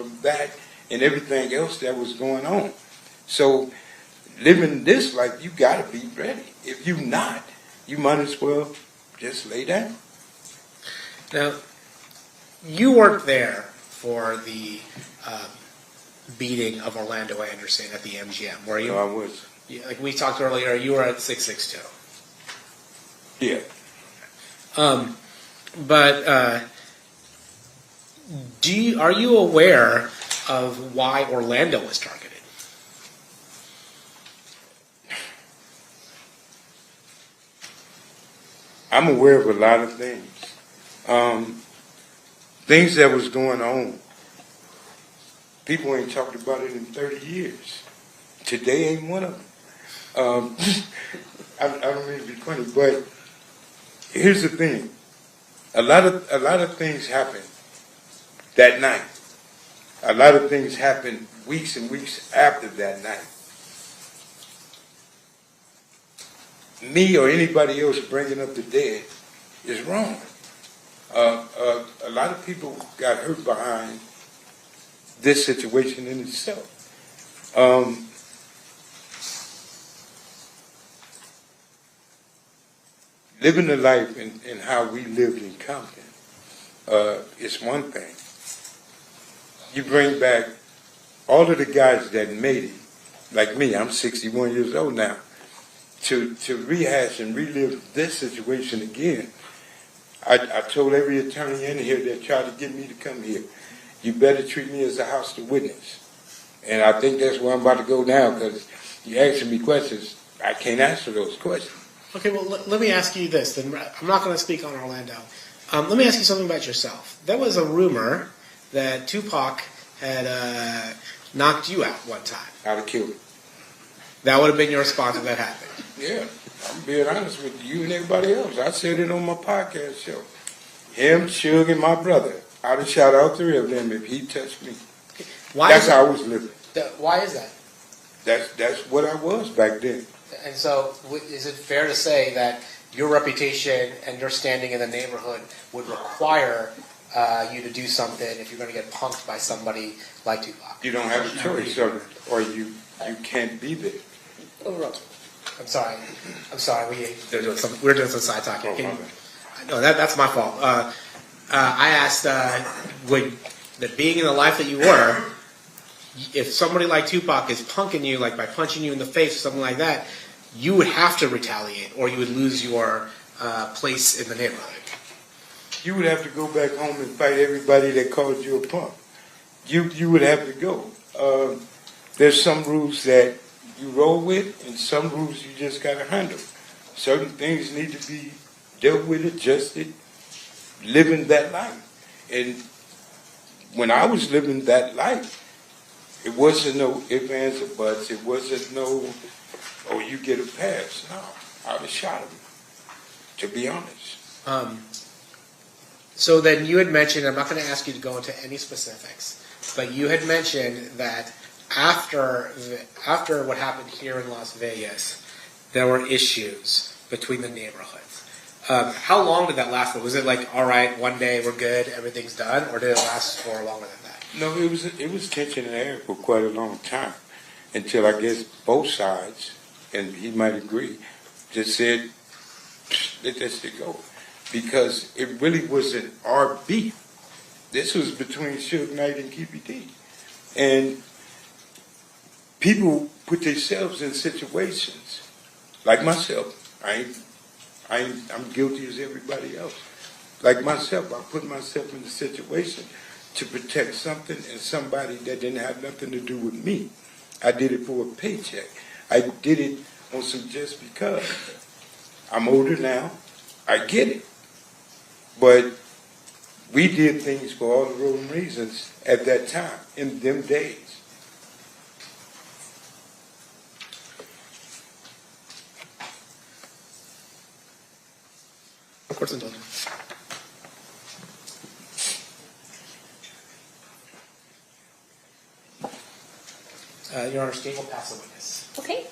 from that and everything else that was going on. So living this life, you got to be ready. If you're not, you might as well just lay down. Now, you weren't there for the beating of Orlando Anderson at the MGM, were you? So I was. Yeah, like we talked earlier, you were at 662. Yeah. But are you aware of why Orlando was targeted? I'm aware of a lot of things. Things that was going on. People ain't talked about it in 30 years. Today ain't one of them. I don't mean to be funny, but here's the thing. A lot of things happened that night. A lot of things happened weeks and weeks after that night. Me or anybody else bringing up the dead is wrong. A lot of people got hurt behind this situation in itself. Living the life and how we lived in Compton is one thing. You bring back all of the guys that made it, like me, I'm 61 years old now, to rehash and relive this situation again. I told every attorney in here that tried to get me to come here, you better treat me as a hostile witness. And I think that's where I'm about to go now, because you're asking me questions, I can't answer those questions. Okay, well, let me ask you this. Then I'm not going to speak on Orlando. Let me ask you something about yourself. There was a rumor that Tupac had knocked you out one time. I'd have killed him. That would have been your response if that happened. Yeah, I'm being honest with you and everybody else. I said it on my podcast show. Him, Suge, and my brother. I'd have shot all three of them if he touched me. That's how I was living. Why is that? That's what I was back then. And so, is it fair to say that your reputation and your standing in the neighborhood would require you to do something if you're going to get punked by somebody like Tupac? You don't have a choice, or you can't be there. I'm sorry. We're doing some side talking. No, that's my fault. I asked, that being in the life that you were, if somebody like Tupac is punking you, like by punching you in the face or something like that, you would have to retaliate, or you would lose your place in the neighborhood. You would have to go back home and fight everybody that called you a punk. You would have to go. There's some rules that you roll with, and some rules you just got to handle. Certain things need to be dealt with, adjusted, living that life. And when I was living that life, it wasn't no ifs, ands, or buts. It wasn't no, oh, you get a pass. No, I would have shot him, to be honest. So then you had mentioned, I'm not going to ask you to go into any specifics, but you had mentioned that after what happened here in Las Vegas, there were issues between the neighborhoods. How long did that last? Was it like, all right, one day we're good, everything's done, or did it last for longer than that? No, it was tension in the air for quite a long time, until I guess both sides, and he might agree, just said, let that shit go. Because it really wasn't our beef. This was between Suge Knight and Keepy D. And people put themselves in situations, like myself. I'm guilty as everybody else. Like myself, I put myself in a situation to protect something and somebody that didn't have nothing to do with me. I did it for a paycheck. I did it on some just because. I'm older now. I get it. But we did things for all the wrong reasons at that time, in them days. Of course, indulgent. Your Honor, Steve will pass the witness. Okay.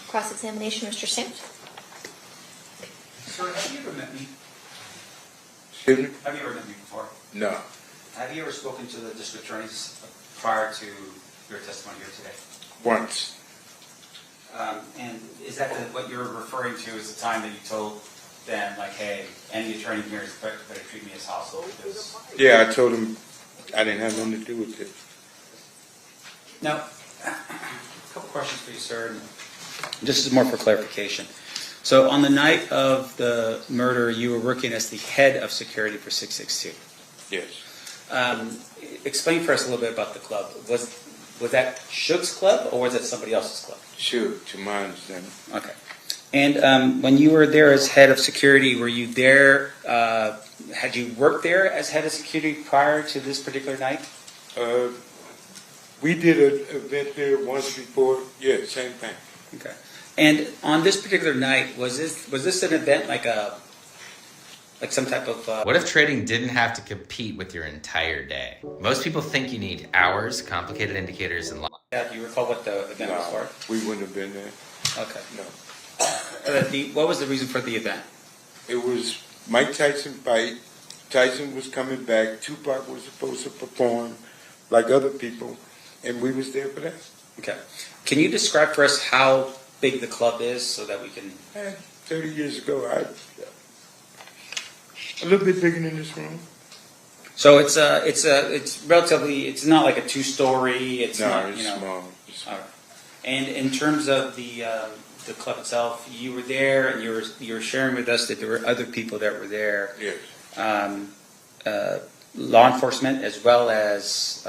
Cross-examination, Mr. Stamps. Sir, have you ever met me? Excuse me? Have you ever met me before? No. Have you ever spoken to the district attorneys prior to your testimony here today? Once. And is that what you're referring to is the time that you told them, like, hey, any attorney here is better treat me as hostile? Because... Yeah, I told him I didn't have nothing to do with it. Now, a couple questions for you, sir. This is more for clarification. So on the night of the murder, you were working as the head of security for 662. Yes. Explain for us a little bit about the club. Was that Suge's club or was it somebody else's club? Sure, to my understanding. Okay. And when you were there as head of security, were you there, had you worked there as head of security prior to this particular night? We did an event there once before. Yeah, same thing. Okay. And on this particular night, was this an event like some type of... What if trading didn't have to compete with your entire day? Most people think you need hours, complicated indicators, and... Do you recall what the event was No, for? we wouldn't have been there. Okay. No. What was the reason for the event? It was Mike Tyson fight. Tyson was coming back. Tupac was supposed to perform like other people, and we was there for that. Okay. Can you describe for us how big the club is so that we can... 30 years ago, a little bit bigger than this room. So it's relatively, it's not like a two-story, it's No, not, it's you know... small. All right. And in terms of the club itself, you were there and you were sharing with us that there were other people that were there. Yes. Law enforcement as well as,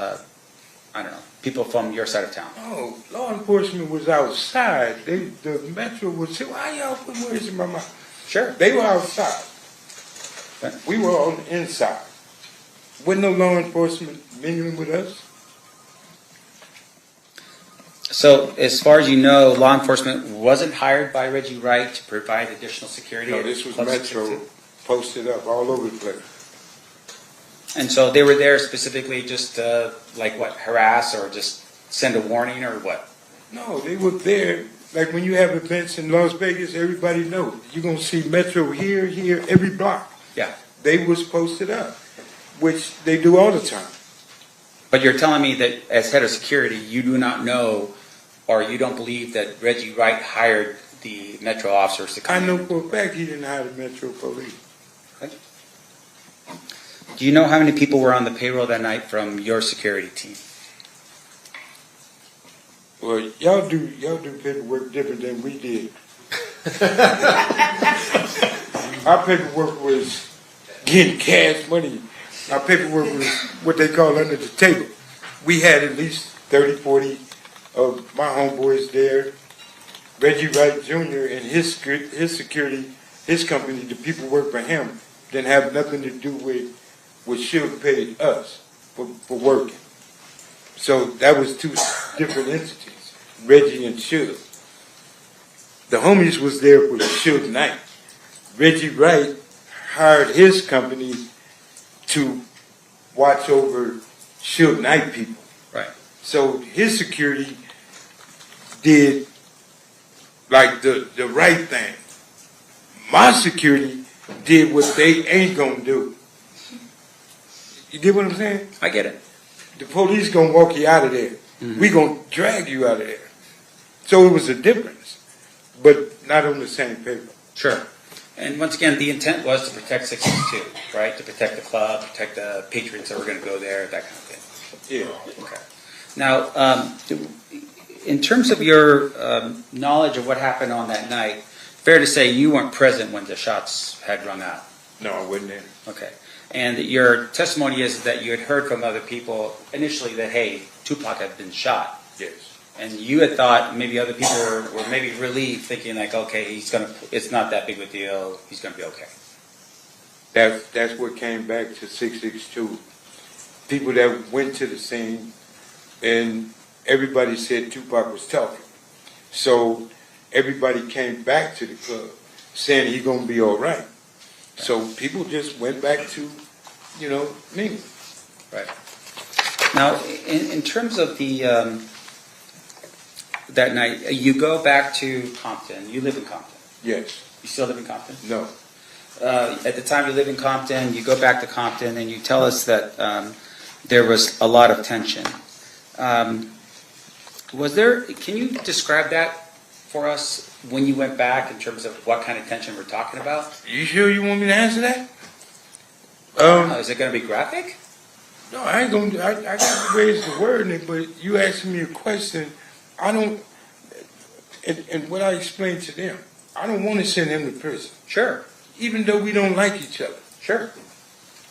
I don't know, people from your side of town. Oh, law enforcement was outside. The Metro would say, why y'all put words in my mouth? Sure. They were outside. Right. We were on the inside. Wasn't no law enforcement mingling with us. So as far as you know, law enforcement wasn't hired by Reggie Wright to provide additional security? No, at this was Club Metro 662? posted up all over the place. And so they were there specifically just to, like what, harass or just send a warning or what? No, they were there. Like when you have events in Las Vegas, everybody knows. You're going to see Metro here, every block. Yeah. They was posted up, which they do all the time. But you're telling me that as head of security, you do not know or you don't believe that Reggie Wright hired the Metro officers to come I know in? for a fact he didn't hire the Metro Police. Do you know how many people were on the payroll that night from your security team? Well, y'all do paperwork different than we did. Our paperwork was getting cash money. Our paperwork was what they call under the table. We had at least 30, 40 of my homeboys there. Reggie Wright Jr. and his security, his company, the people work for him, didn't have nothing to do with what Suge paid us for working. So that was two different entities, Reggie and Suge. The homies was there for Suge Knight. Reggie Wright hired his company to watch over Suge Knight people. Right. So his security did like the right thing. My security did what they ain't gonna do. You get what I'm saying? I get it. The police gonna walk you out of there. We gonna drag you out of there. So it was a difference, but not on the same paper. Sure. And once again, the intent was to protect 662, right? To protect the club, protect the patrons that were going to go there, that kind of thing. Yeah. Okay. Now, in terms of your knowledge of what happened on that night, fair to say you weren't present when the shots had rung out. No, I wasn't there. Okay. And your testimony is that you had heard from other people initially that, hey, Tupac had been shot. Yes. And you had thought maybe other people were maybe relieved, thinking like, okay, it's not that big of a deal. He's going to be okay. That's what came back to 662. People that went to the scene, and everybody said Tupac was talking. So everybody came back to the club saying he's going to be all right. So people just went back to, me. Right. Now, in terms of the that night, you go back to Compton. You live in Compton. Yes. You still live in Compton? No. At the time you live in Compton, you go back to Compton, and you tell us that there was a lot of tension. Can you describe that for us when you went back in terms of what kind of tension we're talking about? You sure you want me to answer that? Is it going to be graphic? No, I ain't gonna. I got to raise the word in it, but you asking me a question. I don't. And what I explained to them, I don't want to send him to prison, Sure, even though we don't like each other. sure.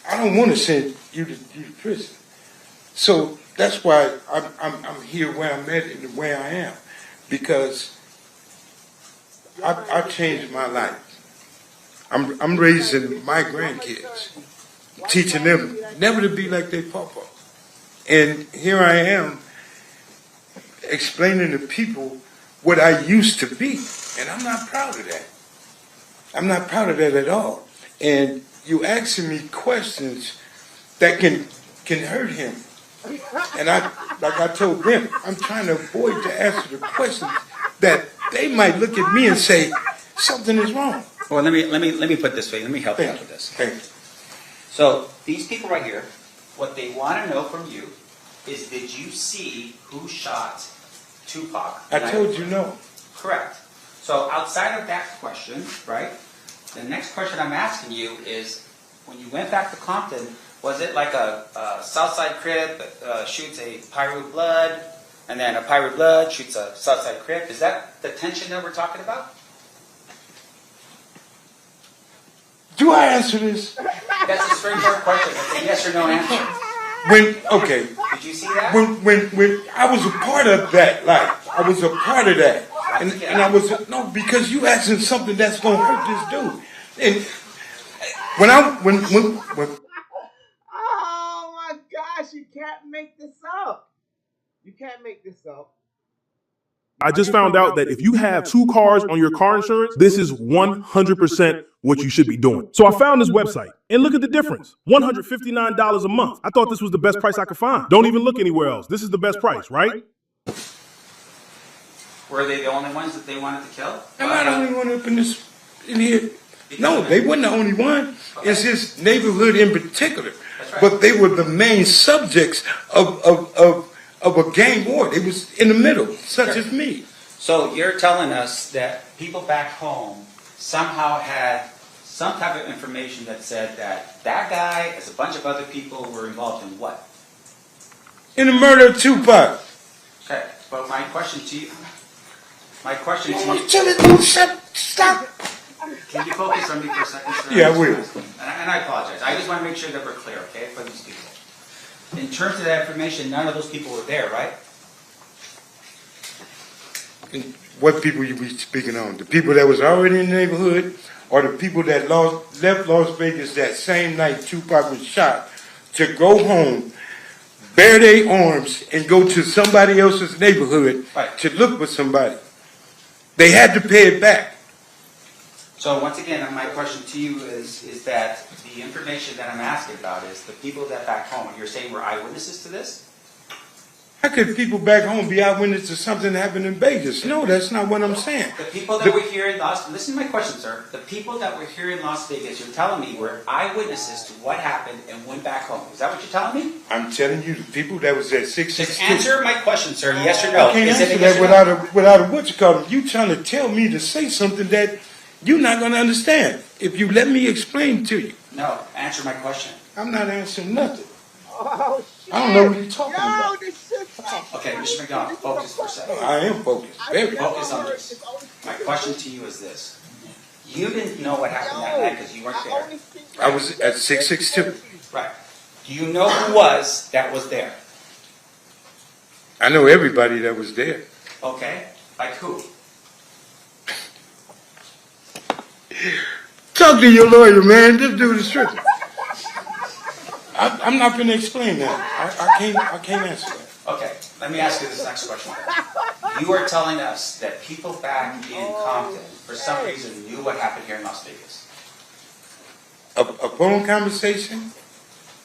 I don't want to send you to prison. So that's why I'm here where I'm at and where I am, because I changed my life. I'm raising my grandkids, teaching them never to be like their papa. And here I am explaining to people what I used to be, and I'm not proud of that. I'm not proud of that at all. And you asking me questions that can hurt him. And like I told them, I'm trying to avoid to answer the questions that they might look at me and say something is wrong. Well, let me put it this way. Let me help you out with this. Thank you. So these people right here, what they want to know from you is, did you see who shot Tupac? I told you no. Correct. So outside of that question, right, the next question I'm asking you is, when you went back to Compton, was it like a Southside Crip that shoots a Piru Blood, and then a Piru Blood shoots a Southside Crip? Is that the tension that we're talking about? Do I answer this? That's a straightforward question. It's a yes or no answer. Okay. Did you see that? When I was a part of that life, I was a part of that. And I was, no, because you asking something that's going to hurt this dude. And when Oh my gosh, you can't make this up. You can't make this up. I just found out that if you have 2 cars on your car insurance, this is 100% what you should be doing. So I found this website, and look at the difference. $159 a month. I thought this was the best price I could find. Don't even look anywhere else. This is the best price, right? Were they the only ones that they wanted to kill? I'm not the only one up in here. No, they weren't the only one. Okay. It's his neighborhood in particular. That's right. But they were the main subjects of a gang war. They was in the middle, such Sure. as me. So you're telling us that people back home somehow had some type of information that said that that guy, as a bunch of other people, were involved in what? In the murder of Tupac. Okay, but my question to you, Stop. can you focus on me for a second, sir? Yeah, I will. And I apologize. I just want to make sure that we're clear, okay, for these people. In terms of that information, none of those people were there, right? What people you be speaking on? The people that was already in the neighborhood, or the people that left Las Vegas that same night Tupac was shot to go home, bare their arms, and go to somebody else's neighborhood Right. to look for somebody? They had to pay it back. So once again, my question to you is that the information that I'm asking about is the people that back home, you're saying were eyewitnesses to this? How could people back home be eyewitnesses to something that happened in Vegas? No, that's not what I'm saying. The people that were here in listen to my question, sir. The people that were here in Las Vegas, you're telling me were eyewitnesses to what happened and went back home. Is that what you're telling me? I'm telling you, the people that was at 662. Just answer my question, sir. Yes or no? I can't Is it answer a yes that or no? without a what you call it. You trying to tell me to say something that you're not going to understand. If you let me explain to you, No, answer my question. I'm not answering nothing. Oh shit. I don't know what you're talking about. Yo, this shit's Okay, Mr. McDonald, focus for a second. I am focused. Very. Focus on this. My question to you is this. You didn't know what happened that night because you weren't there. I was at 662. Right. Do you know who that was there? I know everybody that was there. Okay. Like who? Talk to your lawyer, man. This dude is tripping. I'm not going to explain that. I can't answer that. Okay, let me ask you this next question. You are telling us that people back in Compton, for some reason, knew what happened here in Las Vegas. A phone conversation.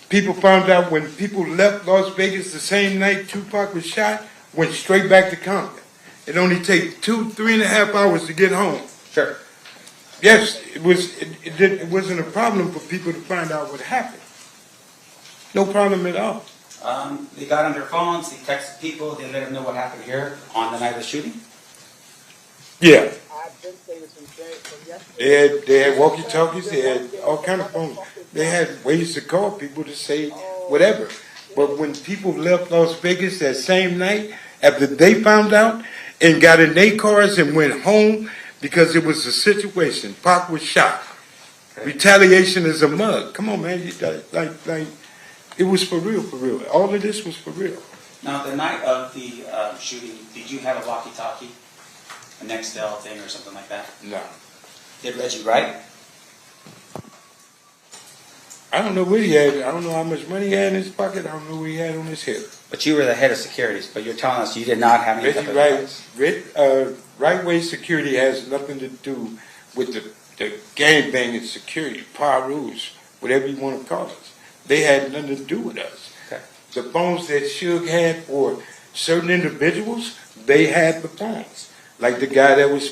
People found out when people left Las Vegas the same night Tupac was shot, went straight back to Compton. It only takes 3.5 hours to get home. Sure. Yes, it wasn't a problem for people to find out what happened. No problem at all. They got on their phones, they texted people, they let them know what happened here on the night of the shooting. Yeah, I've been saying from yesterday. they had walkie-talkies, they had all kind of phones. They had ways to call people to say whatever. But when people left Las Vegas that same night, after they found out and got in their cars and went home because it was a situation, Pac was shot. Retaliation is a mug. Come on, man. Like, it was for real, for real. All of this was for real. Now, the night of the shooting, did you have a walkie-talkie, a Nextel thing or something like that? No. Did Reggie Wright? I don't know what he had. I don't know how much money he had in his pocket. I don't know what he had on his hip. But you were the head of security, but you're telling us you did not have any type Reggie of Right way security has nothing to do with the gangbanging security, power rules, whatever you want to call it. They had nothing to do with us. Okay. The phones that Suge had for certain individuals, they had the phones. Like the guy that was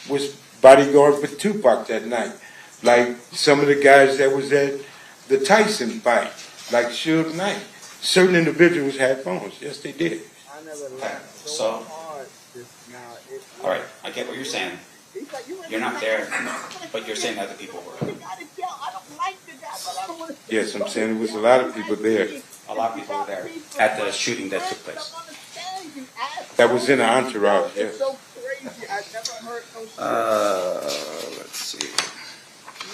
was bodyguard for Tupac that night. Like some of the guys that was at the Tyson fight, like Suge Knight. Certain individuals had phones. Yes, they did. I never Okay, laughed so- so hard just now. All right, I get what you're saying. You're not there, but you're saying other people were. I don't like the guy, but I don't want to. Yes, I'm saying there was a lot of people there. A lot of people were there at the shooting that took place. That was in the entourage, yes. It's so crazy. I never heard no shit. Let's see.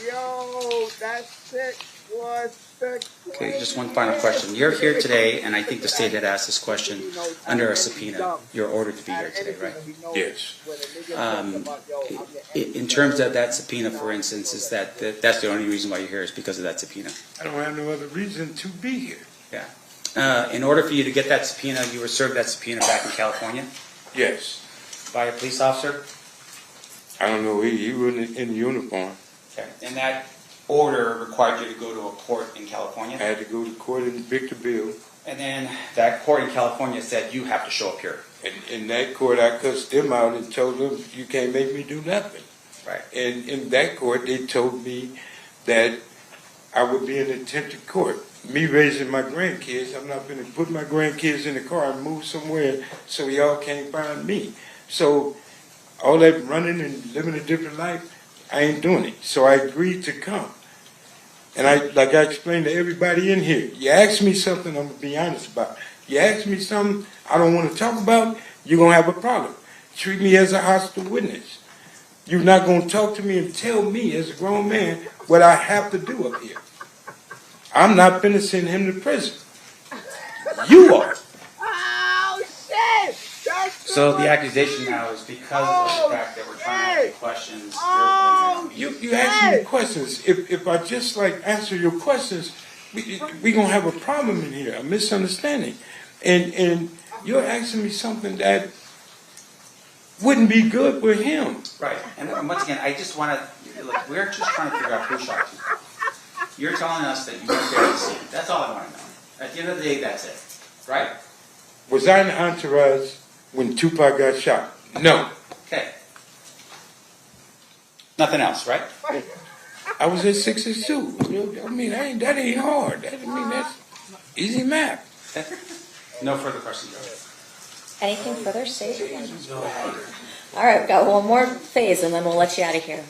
Yo, that shit was the Okay, just one final question. You're here today, and I think the state had asked this question under a subpoena. You're ordered to be here today, right? Yes. In terms of that subpoena, for instance, is that's the only reason why you're here is because of that subpoena? I don't have no other reason to be here. Yeah. In order for you to get that subpoena, you were served that subpoena back in California Yes. by a police officer? I don't know. He was in uniform. Okay. And that order required you to go to a court in I California? had to go to court and Victorville. And then that court in California said you have to show up here. And in that court, I cussed them out and told them, you can't make me do nothing. Right. And in that court, they told me that I would be in attempted court. Me raising my grandkids, I'm not going to put my grandkids in the car and move somewhere so y'all can't find me. So all that running and living a different life, I ain't doing it. So I agreed to come. And like I explained to everybody in here, you ask me something, I'm going to be honest about. You ask me something I don't want to talk about, you're going to have a problem. Treat me as a hostile witness. You're not going to talk to me and tell me as a grown man what I have to do up here. I'm not going to send him to prison. You are. Oh shit! That's So the accusation now is because of the fact that we're trying to ask you questions, you're blaming You ask me questions. If I just like answer your questions, we gonna have a problem in here, a misunderstanding, and you're asking me something that wouldn't be good for him. Right. And once again, I just want to, look, we're just trying to figure out who shot you. You're telling us that you weren't there to see. That's all I want to know. At the end of the day, that's it. Right? Was I in the entourage when Tupac got shot? No. Okay. Nothing else, right? I was at 62. I mean, that ain't hard. That's easy math. No further questions. Anything further, Stacey? All right, we've got one more phase, and then we'll let you out of here.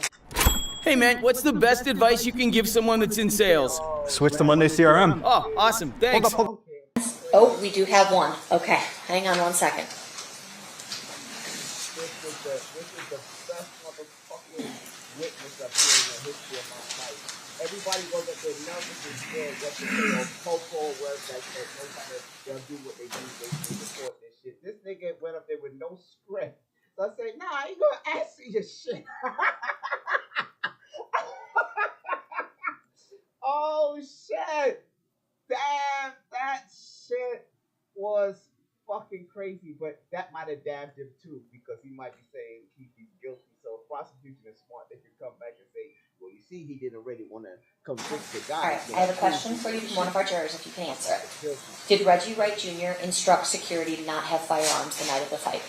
Hey man, what's the best advice you can give someone that's in sales? Switch to Monday CRM. Oh, awesome. Thanks. Oh, we do have one. Okay, hang on one second. This is the best motherfucking witness I've seen in the history of my life. Everybody goes up there nervous and scared what to say or popo or whatever that shit. No time they'll do what they do. They report this shit. This nigga went up there with no script. So I said, nah, I ain't gonna ask you your shit. Oh shit! Damn, that shit was fucking crazy. But that might have damned him too, because he might be saying he's guilty. So if prosecution is smart, they could come back and say, well, you see, he didn't really want to convict the All guy. right, I have a question for you from one of our jurors, if you can answer it. Did Reggie Wright Jr. instruct security to not have firearms the night of the fight?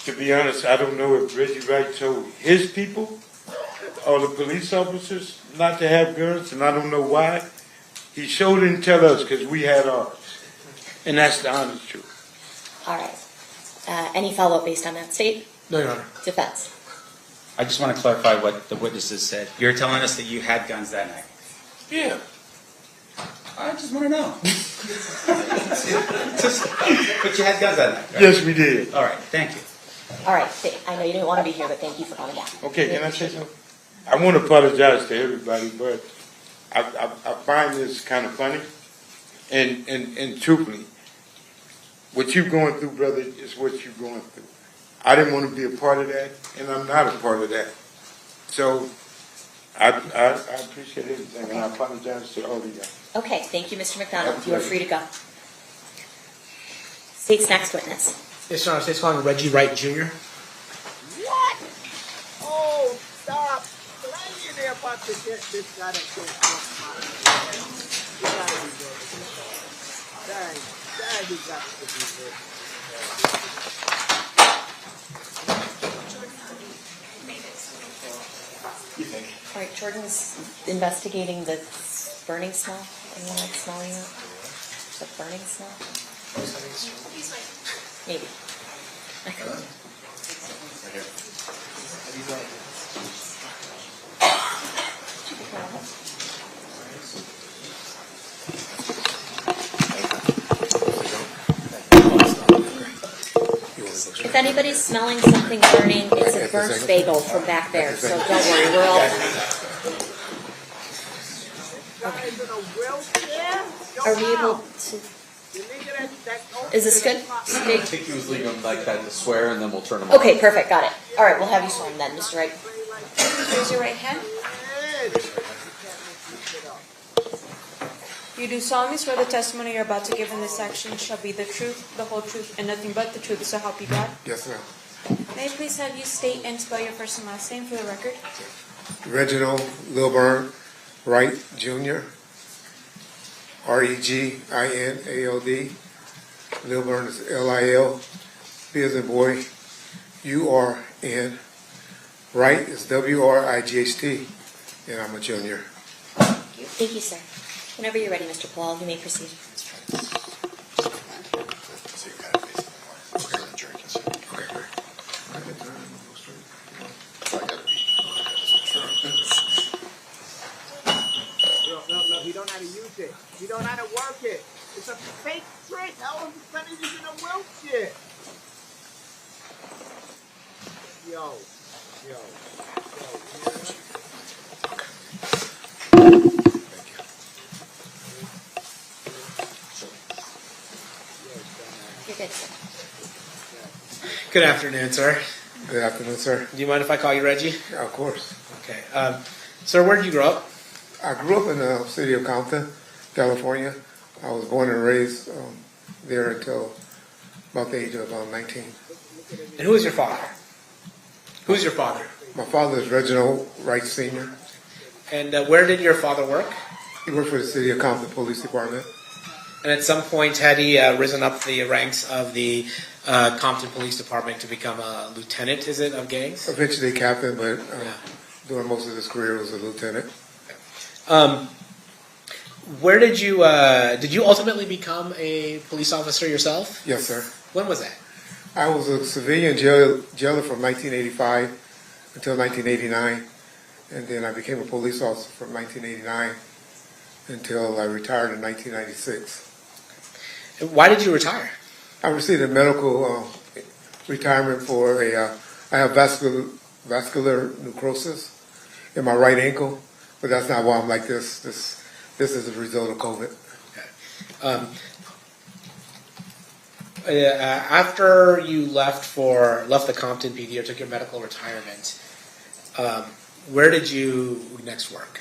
To be honest, I don't know if Reggie Wright told his people or the police officers not to have guns, and I don't know why. He sure didn't tell us because we had ours. And that's the honest truth. All right. Any follow-up based on that state? No, Your Honor. Defense. I just want to clarify what the witnesses said. You're telling us that you had guns that night. Yeah. I just want to know. But you had guns that night, right? Yes, we did. All right, thank you. All right. I know you didn't want to be here, but thank you for coming down. Okay, can I say something? I want to apologize to everybody, but I find this kind of funny. And truthfully, what you're going through, brother, is what you're going through. I didn't want to be a part of that, and I'm not a part of that. So I appreciate everything, and I apologize to all of you. Okay. Thank you, Mr. McDonald. You are free to go. State's next witness. Yes, Your Honor. State's calling Reggie Wright Jr. What? Oh, stop. But I ain't there about to get this guy that can't talk. You gotta be good. Dang, you got to be good. All right. Jordan's investigating the burning smell. Anyone like smelling it? The burning smell? Maybe. If anybody's smelling something burning, it's a burnt bagel from back there, so don't worry, we're all Guys in a wheelchair? Yo, Are we able wow. to, The nigga that is this good? I think he was leaving like that to swear, and then we'll turn him off. Okay, perfect, got it. All right, we'll have you sworn then, Mr. Wright. Raise your right hand. You do solemnly swear the testimony you're about to give in this action shall be the truth, the whole truth, and nothing but the truth, so help you God? Yes, ma'am. May I please have you state and spell your first and last name for the record? Reginald Lilburn Wright Jr. Reginald. Lilburn is Lil. B as in boy. URN. Wright is WRIGHT. And I'm a junior. Thank you, sir. Whenever you're ready, Mr. Paul, you may proceed. No, he don't know how to use it. He don't know how to work it. It's a fake trick. How is the son is in a wheelchair? You're good, sir. Good afternoon, sir. Good afternoon, sir. Do you mind if I call you Reggie? Yeah, of course. Okay. Sir, where did you grow up? I grew up in the city of Compton, California. I was born and raised there until about the age of 19. And who is your father? Who's your father? My father is Reginald Wright Sr. And where did your father work? He worked for the city of Compton Police Department. And at some point, had he risen up the ranks of the Compton Police Department to become a lieutenant, is it, of gangs? Eventually captain, but during most of his career was a lieutenant. Where did you ultimately become a police officer yourself? Yes, sir. When was that? I was a civilian jailer from 1985 until 1989, and then I became a police officer from 1989 until I retired in 1996. And why did you retire? I received a medical retirement for I have vascular necrosis in my right ankle, but that's not why I'm like this. This is a result of COVID. After you left the Compton PD or took your medical retirement, where did you next work?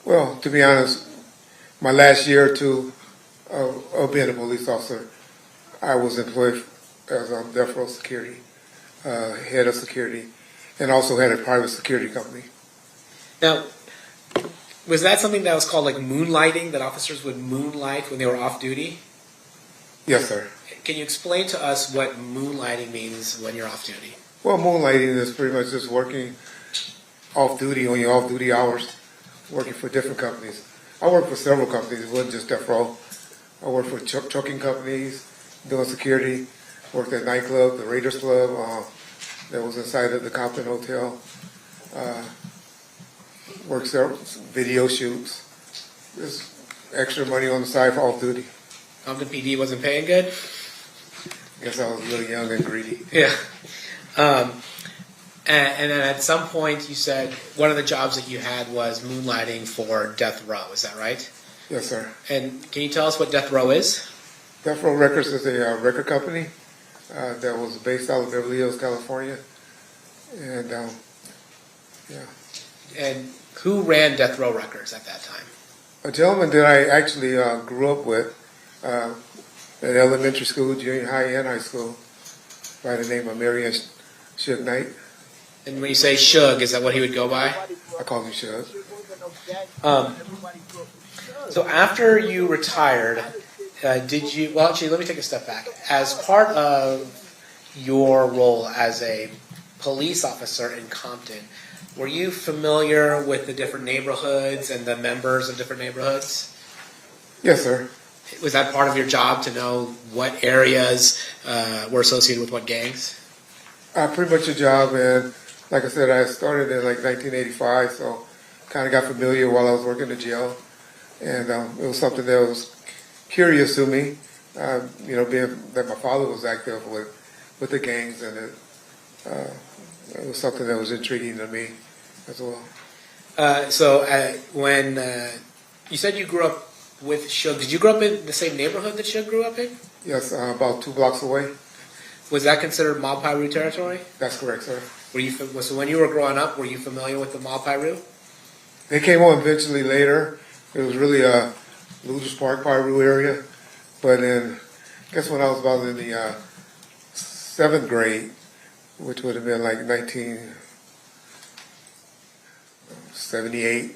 Well, to be honest, my last year or two of being a police officer, I was employed as death row security, head of security, and also had a private security company. Now, was that something that was called like moonlighting, that officers would moonlight when they were off duty? Yes, sir. Can you explain to us what moonlighting means when you're off duty? Well, moonlighting is pretty much just working off duty on your off duty hours, working for different companies. I worked for several companies. It wasn't just Death Row. I worked for trucking companies, doing security. Worked at nightclub, the Raiders Club, that was inside of the Compton Hotel. Worked several video shoots. Just extra money on the side for off duty. Compton PD wasn't paying good? Guess I was really young and greedy. Yeah. And then at some point you said one of the jobs that you had was moonlighting for Death Row. Is that right? Yes, sir. And can you tell us what Death Row is? Death Row Records is a record company that was based out of Beverly Hills, California. And, yeah. And who ran Death Row Records at that time? A gentleman that I actually grew up with at elementary school, junior high, and high school by the name of Marion Suge Knight. And when you say Suge, is that what he would go by? I call him Suge. So after you retired, did you, well, actually, let me take a step back. As part of your role as a police officer in Compton, were you familiar with the different neighborhoods and the members of different neighborhoods? Yes, sir. Was that part of your job to know what areas were associated with what gangs? Pretty much a job, and like I said, I started in like 1985, so kind of got familiar while I was working the jail, and it was something that was curious to me, you know, being that my father was active with the gangs, and it was something that was intriguing to me as well. So when you said you grew up with Suge, did you grow up in the same neighborhood that Suge grew up in? Yes, about 2 blocks away. Was that considered Mob Piru territory? That's correct, sir. Were you so when you were growing up, were you familiar with the Mob Piru? They came on eventually later. It was really a Luther's Park, Piru area. But I guess when I was about in the 7th grade, which would have been like 1978,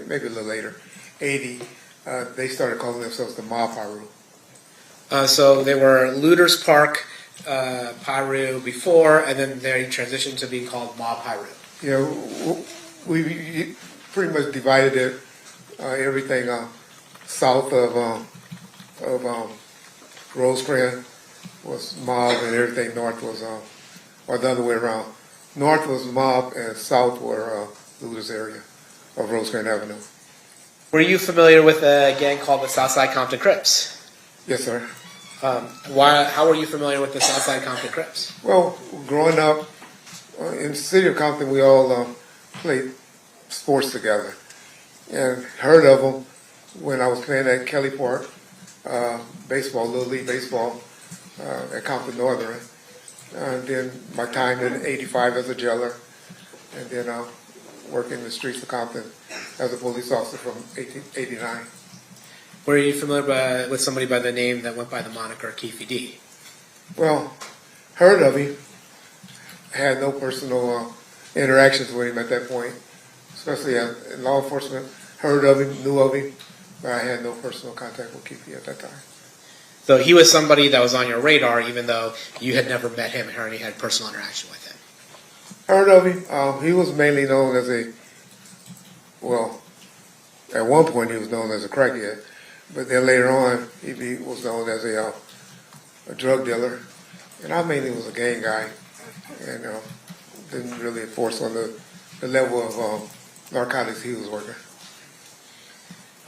maybe a little later, 80, they started calling themselves the Mob Piru. So they were Luther's Park, Piru before, and then they transitioned to being called Mob Piru. Yeah, we pretty much divided it, everything south of Rosecrans was mob, and everything north was, or the other way around. North was mob, and south were Luther's area of Rosecrans Avenue. Were you familiar with a gang called the Southside Compton Crips? Yes, sir. How were you familiar with the Southside Compton Crips? Well, growing up in the city of Compton, we all played sports together, and heard of them when I was playing at Kelly Park, baseball, Little League baseball, at Compton Northern. Then my time in '85 as a jailer, and then working the streets of Compton as a police officer from 1989. Were you familiar with somebody by the name that went by the moniker Keefy D? Well, heard of him. Had no personal interactions with him at that point, especially in law enforcement. Heard of him, knew of him, but I had no personal contact with Keefy at that time. So he was somebody that was on your radar, even though you had never met him or any had personal interaction with him. Heard of him. He was mainly known as well, at one point he was known as a crackhead, but then later on he was known as a drug dealer, and I mainly was a gang guy, and didn't really enforce on the level of narcotics he was working.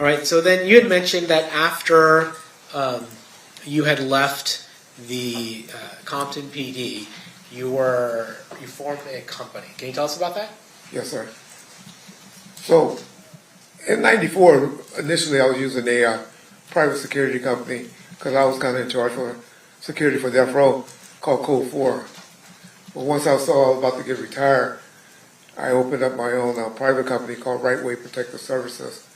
All right, so then you had mentioned that after you had left the Compton PD, you formed a company. Can you tell us about that? Yes, sir. So, in '94, initially I was using a private security company because I was kind of in charge for security for Death Row called Code 4. But once I saw I was about to get retired, I opened up my own private company called Right Way Protective Services.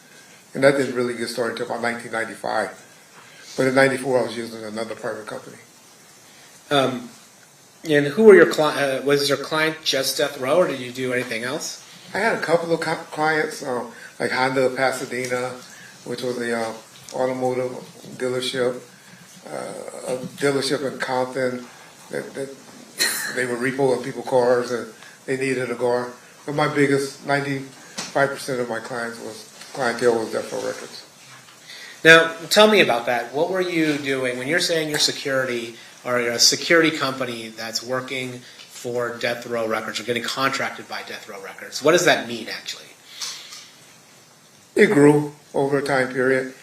And that didn't really get started until about 1995. But in '94, I was using another private company. And who were your clients? Was your client just Death Row, or did you do anything else? I had a couple of clients, like Honda of Pasadena, which was a automotive dealership, a dealership in Compton that they were repoing people's cars and they needed a car. But my biggest, 95% of my clients was clientele was Death Row Records. Now, tell me about that. What were you doing when you're saying you're security or you're a security company that's working for Death Row Records or getting contracted by Death Row Records? What does that mean, actually? It grew over a time period.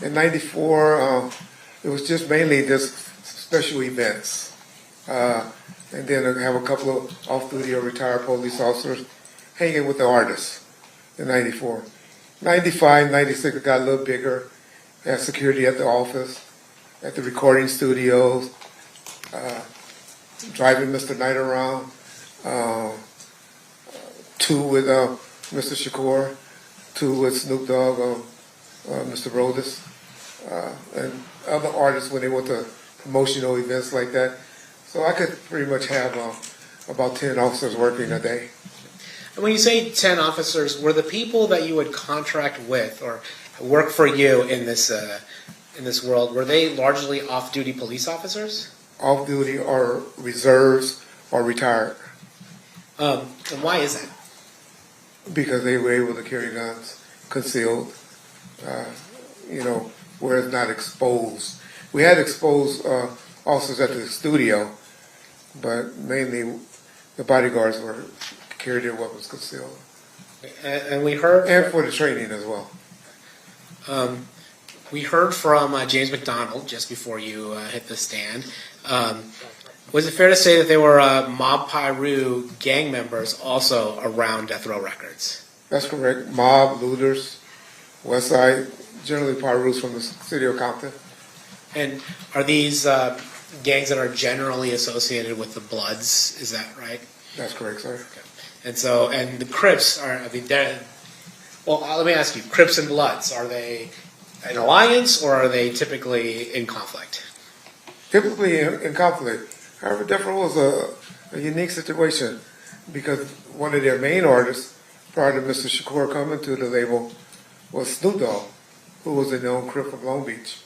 In '94, it was just mainly just special events. And then I have a couple of off-duty or retired police officers hanging with the artists in '94. '95, '96, it got a little bigger. Had security at the office, at the recording studios, driving Mr. Knight around, two with Mr. Shakur, two with Snoop Dogg, Mr. Rodis, and other artists when they went to promotional events like that. So I could pretty much have about 10 officers working a day. And when you say 10 officers, were the people that you would contract with or work for you in this world, were they largely off-duty police officers? Off-duty or reserves or retired. And why is that? Because they were able to carry guns concealed, where it's not exposed. We had exposed officers at the studio, but mainly the bodyguards carried their weapons concealed. And we heard... And for the training as well. We heard from James McDonald just before you hit the stand. Was it fair to say that there were Mob Piru gang members also around Death Row Records? That's correct. Mob, Looters, West Side, generally Pirus from the city of Compton. And are these gangs that are generally associated with the Bloods? Is that right? That's correct, sir. Okay. And the Crips are they? Well, let me ask you: Crips and Bloods, are they an alliance or are they typically in conflict? Typically in conflict. However, Death Row was a unique situation because one of their main artists, prior to Mr. Shakur coming to the label, was Snoop Dogg, who was a known Crip from Long Beach.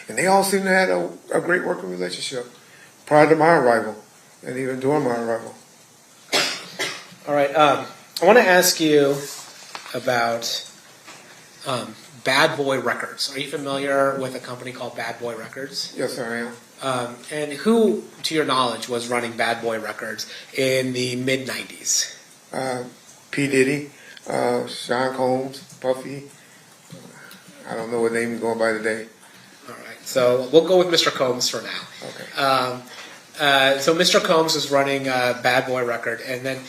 And they all seemed to have a great working relationship prior to my arrival and even during my arrival. All right. I want to ask you about Bad Boy Records. Are you familiar with a company called Bad Boy Records? Yes, sir, I am. And who, to your knowledge, was running Bad Boy Records in the mid-'90s? P. Diddy, Sean Combs, Puffy. I don't know what name he's going by today. All right. So we'll go with Mr. Combs for now. Okay. So Mr. Combs was running Bad Boy Record, and then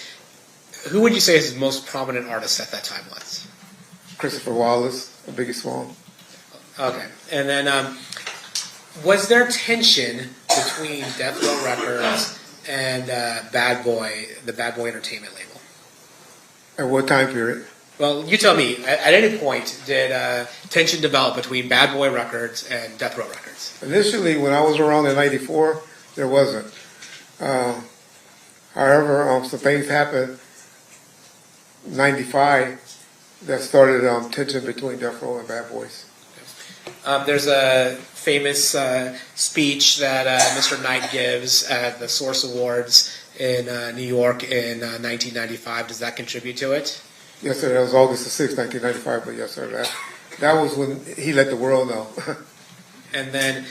who would you say his most prominent artist at that time was? Christopher Wallace, Biggie Small. Okay. And then was there tension between Death Row Records and Bad Boy, the Bad Boy Entertainment label? At what time period? Well, you tell me. At any point, did tension develop between Bad Boy Records and Death Row Records? Initially, when I was around in '94, there wasn't. However, some things happened in '95 that started tension between Death Row and Bad Boys. There's a famous speech that Mr. Knight gives at the Source Awards in New York in 1995. Does that contribute to it? Yes, sir. That was August the 6th, 1995. But yes, sir. That was when he let the world know. And then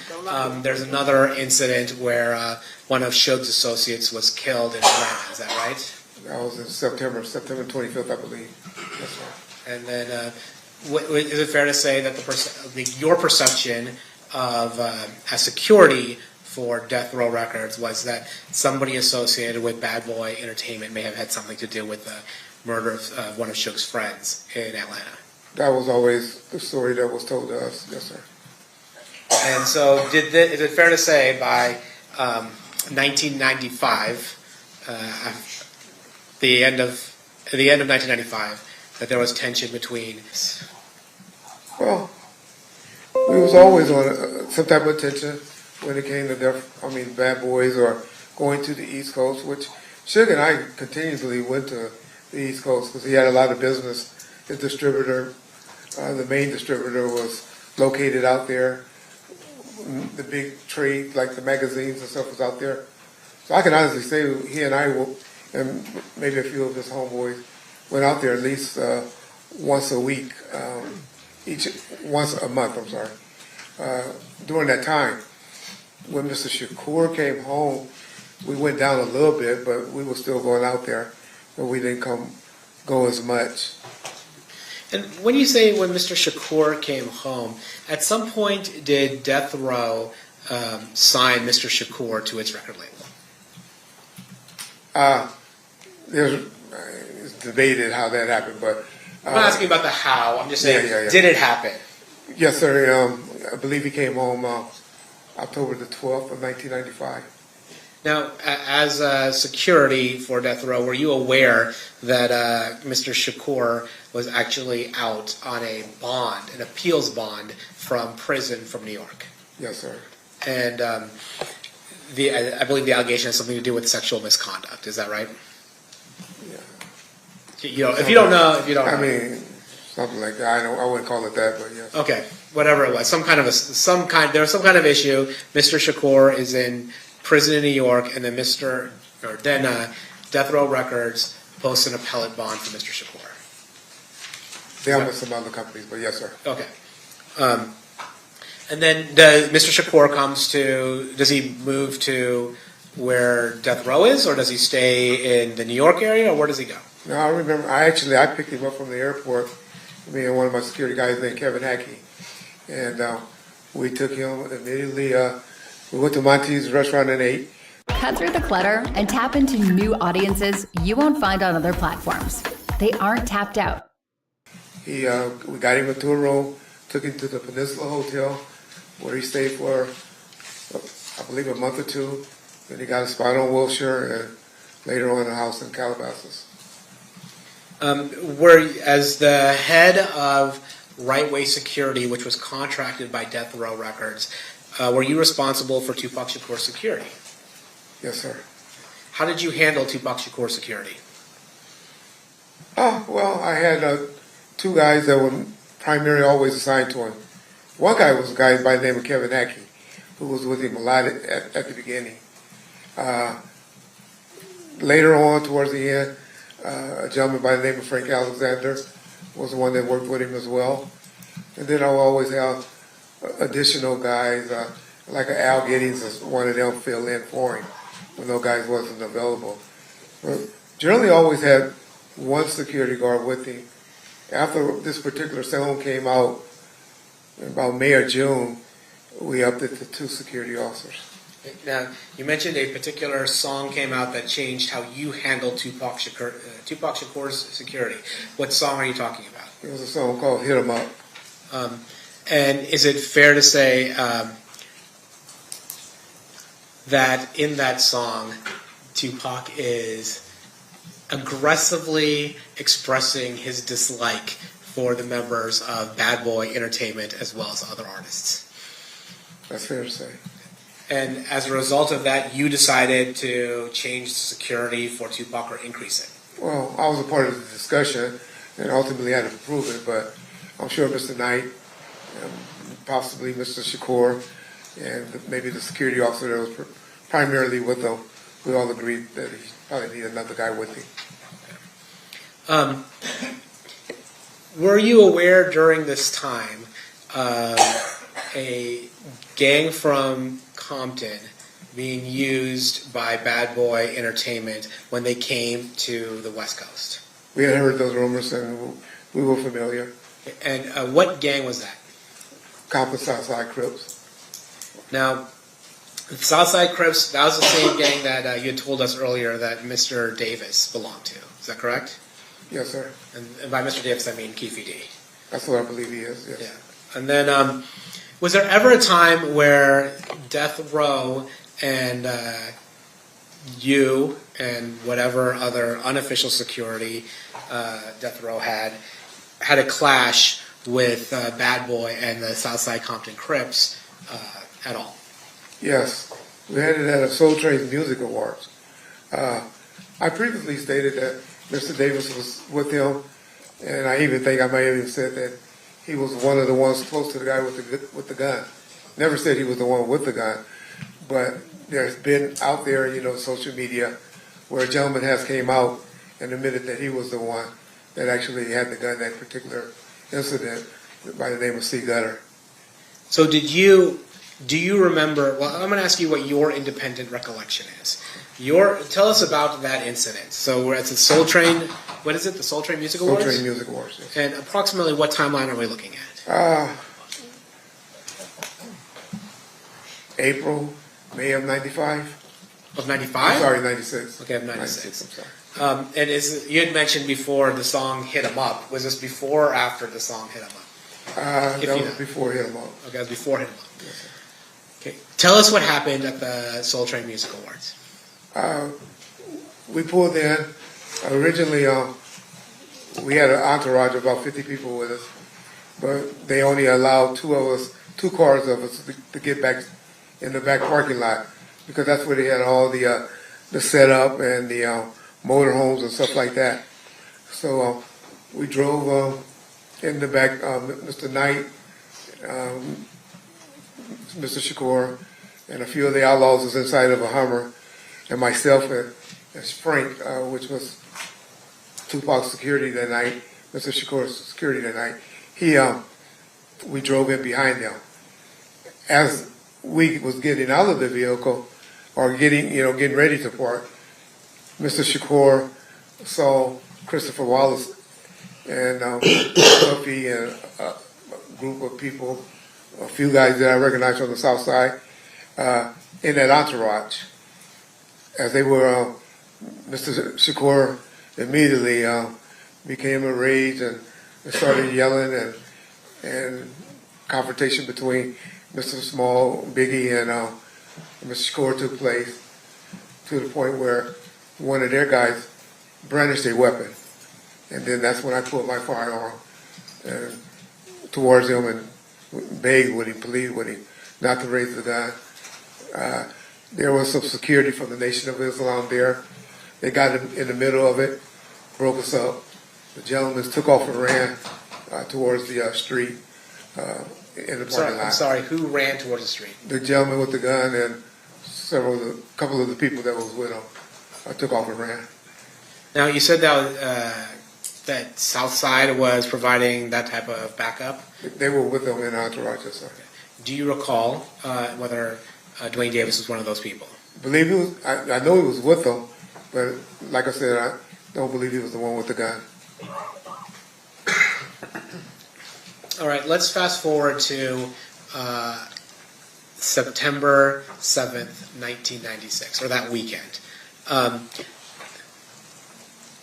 there's another incident where one of Suge's associates was killed in Atlanta. Is that right? That was in September 25th, I believe. Yes, sir. And then is it fair to say that your perception of as security for Death Row Records was that somebody associated with Bad Boy Entertainment may have had something to do with the murder of one of Suge's friends in Atlanta? That was always the story that was told to us. Yes, sir. And so is it fair to say by 1995, the end of 1995, that there was tension between? Well, we was always on some type of tension when it came to Bad Boys or going to the East Coast, which Suge and I continuously went to the East Coast because he had a lot of business. His distributor, the main distributor, was located out there. The big trade, like the magazines and stuff, was out there. So I can honestly say he and I, and maybe a few of his homeboys, went out there at least once a week, once a month, I'm sorry. During that time, when Mr. Shakur came home, we went down a little bit, but we were still going out there, but we didn't go as much. And when you say when Mr. Shakur came home, at some point did Death Row sign Mr. Shakur to its record label? It's debated how that happened, but I'm not asking about the how. I'm just saying, did it happen? Yes, sir. I believe he came home October the 12th of 1995. Now, as security for Death Row, were you aware that Mr. Shakur was actually out on a bond, an appeals bond from prison from New York? Yes, sir. And I believe the allegation has something to do with sexual misconduct. Is that right? Yeah. If you don't know. I mean, something like that. I wouldn't call it that, but yes. Okay, whatever it was, there was some kind of issue. Mr. Shakur is in prison in New York, and then Death Row Records posts an appellate bond for Mr. Shakur. They are with some other companies, but yes, sir. Okay. And then Mr. Shakur does he move to where Death Row is, or does he stay in the New York area, or where does he go? No, I remember, I picked him up from the airport, me and one of my security guys named Kevin Hackey, and we took him immediately, we went to Monty's restaurant and ate. Cut through the clutter and tap into new audiences you won't find on other platforms. They aren't tapped out. We got him into a room, took him to the Peninsula Hotel, where he stayed for, I believe, a month or two. Then he got a spot on Wilshire, and later on a house in Calabasas. As the head of Right Way Security, which was contracted by Death Row Records, were you responsible for Tupac Shakur's security? Yes, sir. How did you handle Tupac Shakur's security? Well, I had two guys that were primarily always assigned to him. One guy was a guy by the name of Kevin Hackey, who was with him a lot at the beginning. Later on, towards the end, a gentleman by the name of Frank Alexander was the one that worked with him as well. And then I will always have additional guys, like Al Giddings, as one of them fill in for him when those guys wasn't available. But generally always had one security guard with him. After this particular song came out, in about May or June, we upped it to 2 security officers. Now, you mentioned a particular song came out that changed how you handled Tupac Shakur's security. What song are you talking about? It was a song called Hit 'Em Up. And is it fair to say that in that song, Tupac is aggressively expressing his dislike for the members of Bad Boy Entertainment as well as other artists? That's fair to say. And as a result of that, you decided to change the security for Tupac or increase it? Well, I was a part of the discussion and ultimately had to approve it, but I'm sure Mr. Knight, possibly Mr. Shakur, and maybe the security officer that was primarily with them, we all agreed that he probably needed another guy with him. Were you aware during this time of a gang from Compton being used by Bad Boy Entertainment when they came to the West Coast? We had heard those rumors and we were familiar. And what gang was that? Compton Southside Crips. Now, the Southside Crips, that was the same gang that you had told us earlier that Mr. Davis belonged to. Is that correct? Yes, sir. And by Mr. Davis, I mean Keefe D. That's what I believe he is, yes. Yeah. And then, was there ever a time where Death Row and you and whatever other unofficial security Death Row had a clash with Bad Boy and the Southside Compton Crips at all? Yes. We had it at a Soul Train Music Awards. I previously stated that Mr. Davis was with him, and I even think I might have even said that he was one of the ones close to the guy with the gun. Never said he was the one with the gun, but there's been out there, social media, where a gentleman has came out and admitted that he was the one that actually had the gun that particular incident by the name of C. Gutter. So do you remember, well, I'm going to ask you what your independent recollection is. Tell us about that incident. So we're at the Soul Train, what is it, the Soul Train Music Awards? Soul Train Music Awards, yes. And approximately what timeline are we looking at? April, May of 95. Of 95? Sorry, 96. Okay, of 96. I'm sorry. And you had mentioned before the song Hit 'Em Up. Was this before or after the song Hit 'Em Up? That was before Hit 'Em Up. Okay, that was before Hit 'Em Up. Yes, sir. Okay, tell us what happened at the Soul Train Music Awards. We pulled in. Originally, we had an entourage of about 50 people with us, but they only allowed two cars of us to get back in the back parking lot, because that's where they had all the setup and the motorhomes and stuff like that. So we drove in the back. Mr. Knight, Mr. Shakur, and a few of the outlaws was inside of a Hummer, and myself and Frank, which was Tupac's security that night, Mr. Shakur's security that night. We drove in behind them. As we was getting out of the vehicle, or getting ready to park, Mr. Shakur saw Christopher Wallace and Puffy and a group of people, a few guys that I recognized from the South Side, in that entourage. As they were, Mr. Shakur immediately became enraged and started yelling, and confrontation between Mr. Small, Biggie, and Mr. Shakur took place, to the point where one of their guys brandished a weapon. And then that's when I pulled my firearm towards him and begged with him, pleaded with him not to raise the gun. There was some security from the Nation of Islam there. They got in the middle of it, broke us up. The gentlemen took off and ran towards the street in the parking lot. I'm sorry, who ran towards the street? The gentleman with the gun and a couple of the people that was with him took off and ran. Now, you said that Southside was providing that type of backup. They were with them in entourage, yes, sir. Do you recall whether Dwayne Davis was one of those people? I believe he was. I know he was with them, but like I said, I don't believe he was the one with the gun. All right, let's fast forward to September 7th, 1996, or that weekend.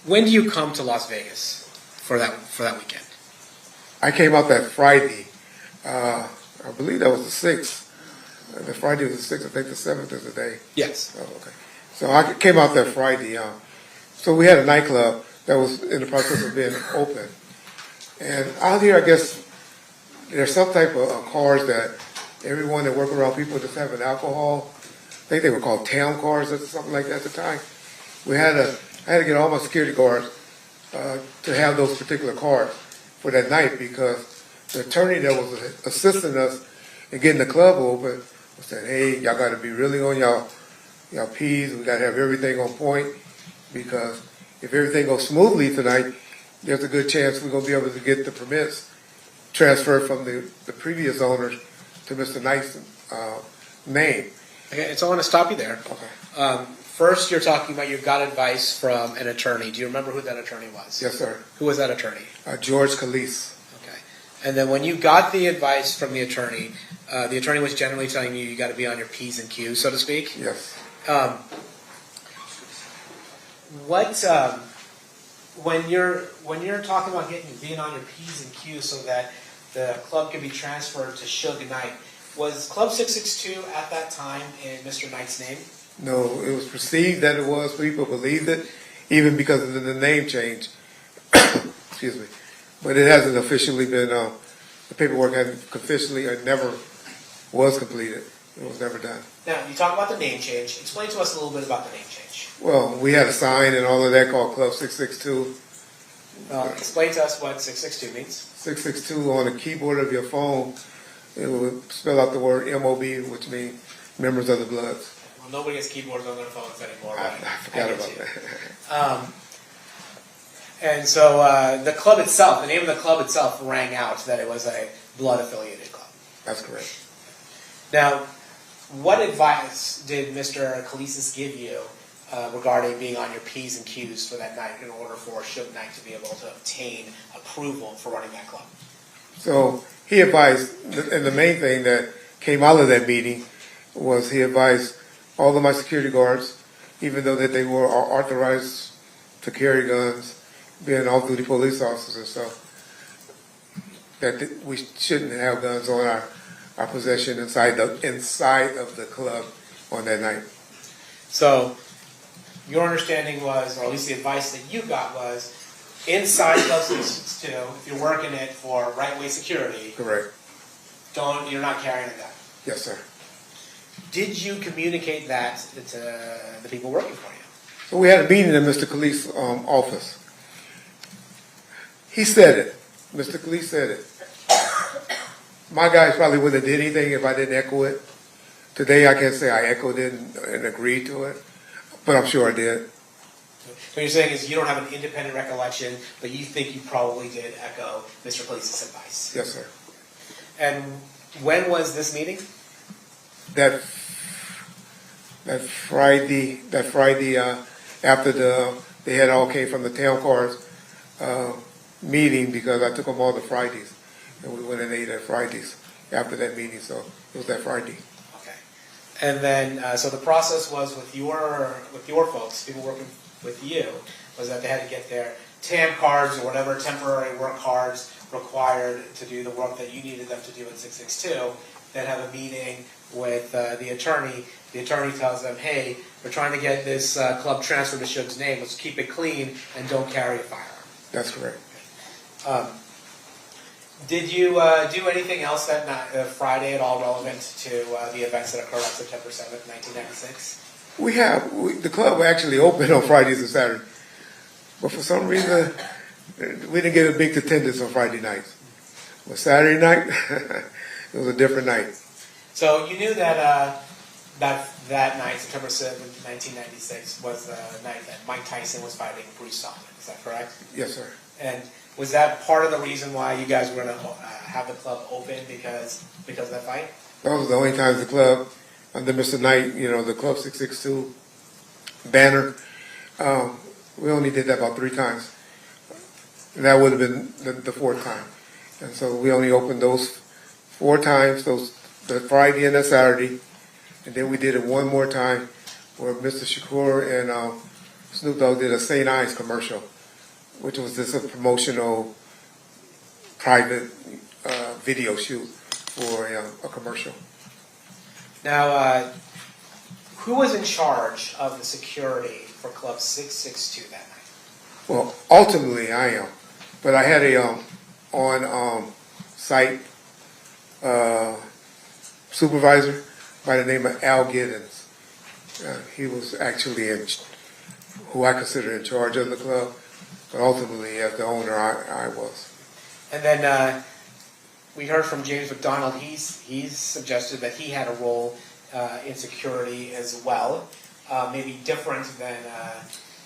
When do you come to Las Vegas for that weekend? I came out that Friday. I believe that was the 6th. The Friday was the 6th. I think the 7th is the day. Yes. Oh, okay. So I came out that Friday. So we had a nightclub that was in the process of being open. And out here, I guess, there's some type of cars that everyone that work around people just having alcohol. I think they were called town cars or something like that at the time. I had to get all my security guards to have those particular cars for that night, because the attorney that was assisting us in getting the club open was saying, hey, y'all got to be really on y'all P's. We got to have everything on point, because if everything goes smoothly tonight, there's a good chance we're going to be able to get the permits transferred from the previous owners to Mr. Knight's name. Okay, so I want to stop you there. Okay. First, you're talking about you got advice from an attorney. Do you remember who that attorney was? Yes, sir. Who was that attorney? George Calise. Okay. And then when you got the advice from the attorney was generally telling you got to be on your P's and Q's, so to speak? Yes. When you're talking about being on your P's and Q's so that the club can be transferred to Suge Knight, was Club 662 at that time in Mr. Knight's name? No, it was perceived that it was. People believed it, even because of the name change. Excuse me. But it hasn't officially been, the paperwork hasn't officially, or never was completed. It was never done. Now, you talk about the name change. Explain to us a little bit about the name change. Well, we had a sign and all of that called Club 662. Explain to us what 662 means. 662 on the keyboard of your phone, it would spell out the word MOB, which means Members of the Bloods. Well, nobody has keyboards on their phones anymore. I forgot about that. And so the club itself, the name of the club itself rang out that it was a blood-affiliated club. That's correct. Now, what advice did Mr. Kalisis give you regarding being on your P's and Q's for that night in order for Suge Knight to be able to obtain approval for running that club? So he advised, and the main thing that came out of that meeting was he advised all of my security guards, even though that they were authorized to carry guns, being off-duty police officers and stuff, that we shouldn't have guns on our possession inside of the club on that night. So your understanding was, or at least the advice that you got was, inside Club 662, if you're working it for right-way security, Correct. you're not carrying a gun. Yes, sir. Did you communicate that to the people working for you? So we had a meeting in Mr. Khalif's office. He said it. Mr. Khalif said it. My guys probably wouldn't have did anything if I didn't echo it. Today I can't say I echoed it and agreed to it, but I'm sure I did. What you're saying is you don't have an independent recollection, but you think you probably did echo Mr. Kalis's advice. Yes, sir. And when was this meeting? That Friday after they had all came from the town cars meeting, because I took them all to Fridays, and we went and ate at Fridays after that meeting. So it was that Friday. Okay. And then so the process was with your folks, people working with you, was that they had to get their TAM cards or whatever temporary work cards required to do the work that you needed them to do in 662. Then have a meeting with the attorney. The attorney tells them, hey, we're trying to get this club transferred to Suge's name. Let's keep it clean and don't carry a firearm. That's correct. Did you do anything else that night, Friday at all relevant to the events that occurred on September 7th, 1996? The club actually opened on Fridays and Saturdays, but for some reason we didn't get a big attendance on Friday nights. But Saturday night, it was a different night. So you knew that that night, September 7th, 1996, was the night that Mike Tyson was fighting Bruce Sullivan. Is that correct? Yes, sir. And was that part of the reason why you guys were going to have the club open because of that fight? That was the only time the club, under Mr. Knight, the Club 662 banner, we only did that about 3 times. And that would have been the 4th time. And so we only opened those 4 times, the Friday and the Saturday. And then we did it one more time where Mr. Shakur and Snoop Dogg did a St. Ives commercial, which was just a promotional private video shoot for a commercial. Now, who was in charge of the security for Club 662 that night? Well, ultimately I am, but I had a on-site supervisor by the name of Al Giddens. He was actually who I consider in charge of the club, but ultimately as the owner I was. And then we heard from James McDonald. He's suggested that he had a role in security as well, maybe different than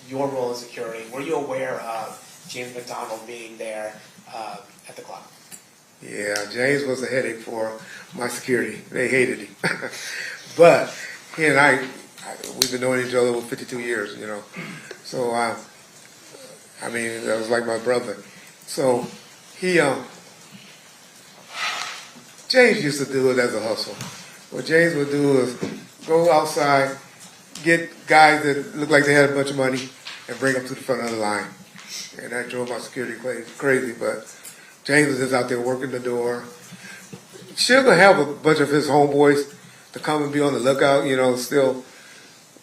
your role in security. Were you aware of James McDonald being there at the club? Yeah, James was a headache for my security. They hated him. But he and I, we've been knowing each other for 52 years, So, that was like my brother. So, James used to do it as a hustle. What James would do is go outside, get guys that looked like they had a bunch of money, and bring them to the front of the line. And that drove my security crazy, but James was just out there working the door. Sugar have a bunch of his homeboys to come and be on the lookout, still,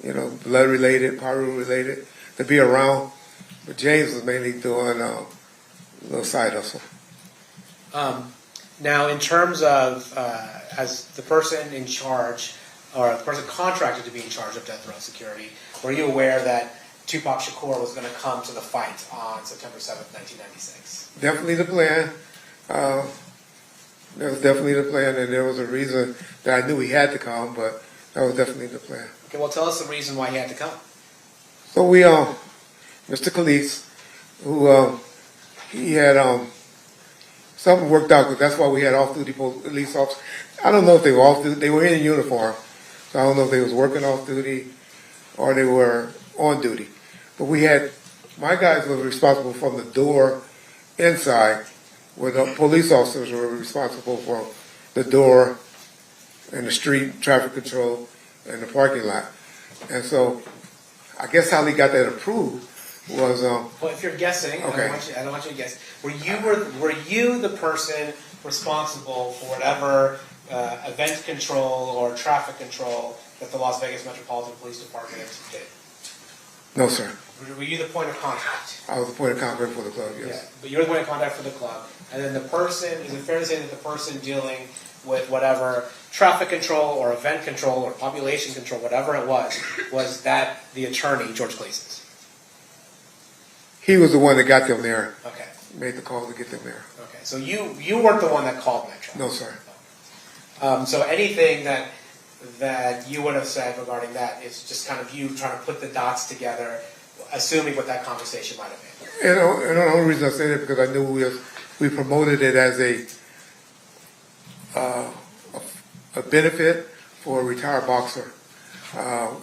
blood related, Paru related, to be around. But James was mainly doing a little side hustle. Now, in terms of as the person in charge, or the person contracted to be in charge of Death Row Security, were you aware that Tupac Shakur was going to come to the fight on September 7th, 1996? Definitely the plan. That was definitely the plan, and there was a reason that I knew he had to come, but that was definitely the plan. Okay, well, tell us the reason why he had to come. So Mr. Khalif who he had something worked out, because that's why we had off-duty police officers. I don't know if they were off-duty. They were in uniform, so I don't know if they was working off-duty or they were on duty. But we had, my guys were responsible from the door inside, where the police officers were responsible for the door and the street traffic control and the parking lot. And so I guess how they got that approved was Well, if you're guessing, Okay. I don't want you to guess. Were you the person responsible for whatever event control or traffic control that the Las Vegas Metropolitan Police Department did? no, sir. Were you the point of contact? I was the point of contact for the club. Yes. Yeah, but you're the point of contact for the club, and then the person. Is it fair to say that the person dealing with whatever traffic control or event control or population control, whatever it was that the attorney, George Gleason? He was the one that got them there. Okay. Made the call to get them there. Okay. So you weren't the one that called Metro. No, sir. So anything that you would have said regarding that is just kind of you trying to put the dots together, assuming what that conversation might have been. And the only reason I say that because I knew we promoted it as a benefit for a retired boxer,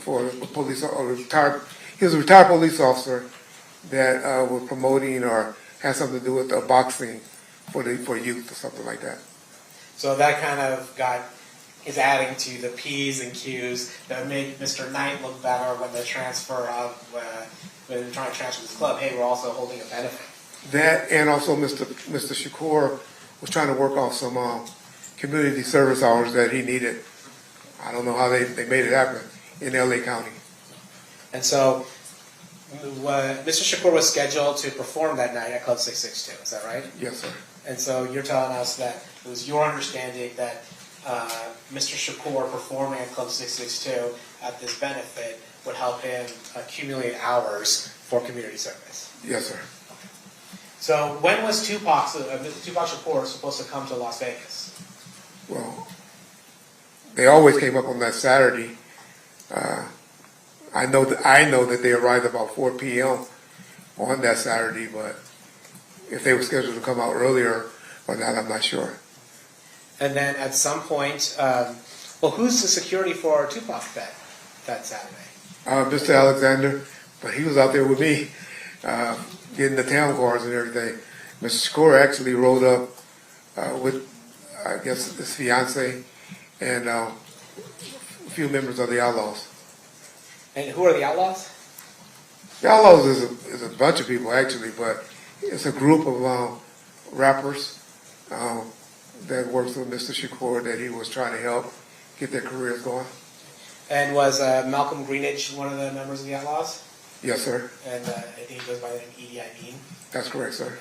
for a police or retired. He was a retired police officer that was promoting or had something to do with boxing for youth or something like that. So that kind of is adding to the P's and Q's that make Mr. Knight look better when they transfer when they're trying to transfer this club. Hey, we're also holding a benefit. That and also Mr. Shakur was trying to work off some community service hours that he needed. I don't know how they made it happen in LA County. And so Mr. Shakur was scheduled to perform that night at Club 662. Is that right? Yes, sir. And so you're telling us that it was your understanding that Mr. Shakur performing at Club 662 at this benefit would help him accumulate hours for community service. Yes, sir. So when was Tupac Shakur supposed to come to Las Vegas? Well, they always came up on that Saturday. I know that they arrived about 4 p.m. on that Saturday, but if they were scheduled to come out earlier or not, I'm not sure. And then at some point, who's the security for Tupac that Saturday? Mr. Alexander, but he was out there with me, getting the town cars and everything. Mr. Shakur actually rode up with, I guess, his fiance and a few members of the Outlaws. And who are the Outlaws? The Outlaws is a bunch of people, actually, but it's a group of rappers that works with Mr. Shakur that he was trying to help get their careers going. And was Malcolm Greenidge one of the members of the Outlaws? Yes, sir. And I think he goes by the name Edie Amin. That's correct, sir.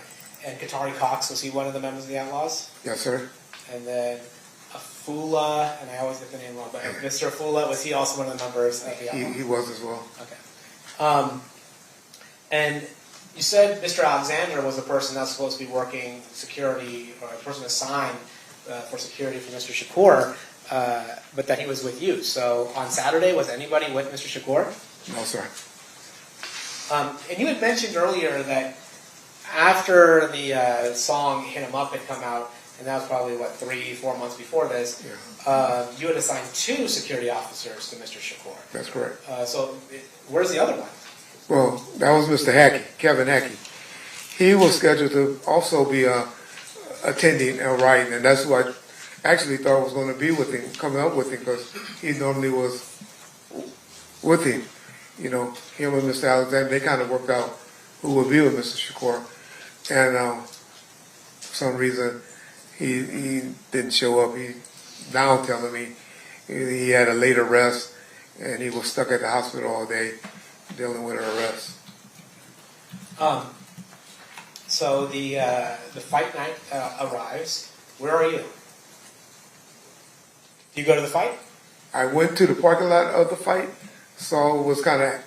And Katari Cox, was he one of the members of the Outlaws? Yes, sir. And then Afula, and I always get the name wrong, but Mr. Afula, was he also one of the members of the Outlaws? He was as well. Okay. And you said Mr. Alexander was the person that's supposed to be working security, or the person assigned for security for Mr. Shakur, but that he was with you. So on Saturday, was anybody with Mr. Shakur? No, sir. And you had mentioned earlier that after the song "Hit 'Em Up" had come out, and that was probably 3-4 months before this, you had assigned 2 security officers to Mr. Shakur. That's correct. So where's the other one? Well, that was Mr. Hackey, Kevin Hackey. He was scheduled to also be attending and writing, and that's who I actually thought was going to be with him, coming up with him, because he normally was with him. You know, him and Mr. Alexander, they kind of worked out who would be with Mr. Shakur. And for some reason, he didn't show up. He now telling me he had a late arrest, and he was stuck at the hospital all day dealing with an arrest. So the fight night arrives. Where are you? Do you go to the fight? I went to the parking lot of the fight, so it was kind of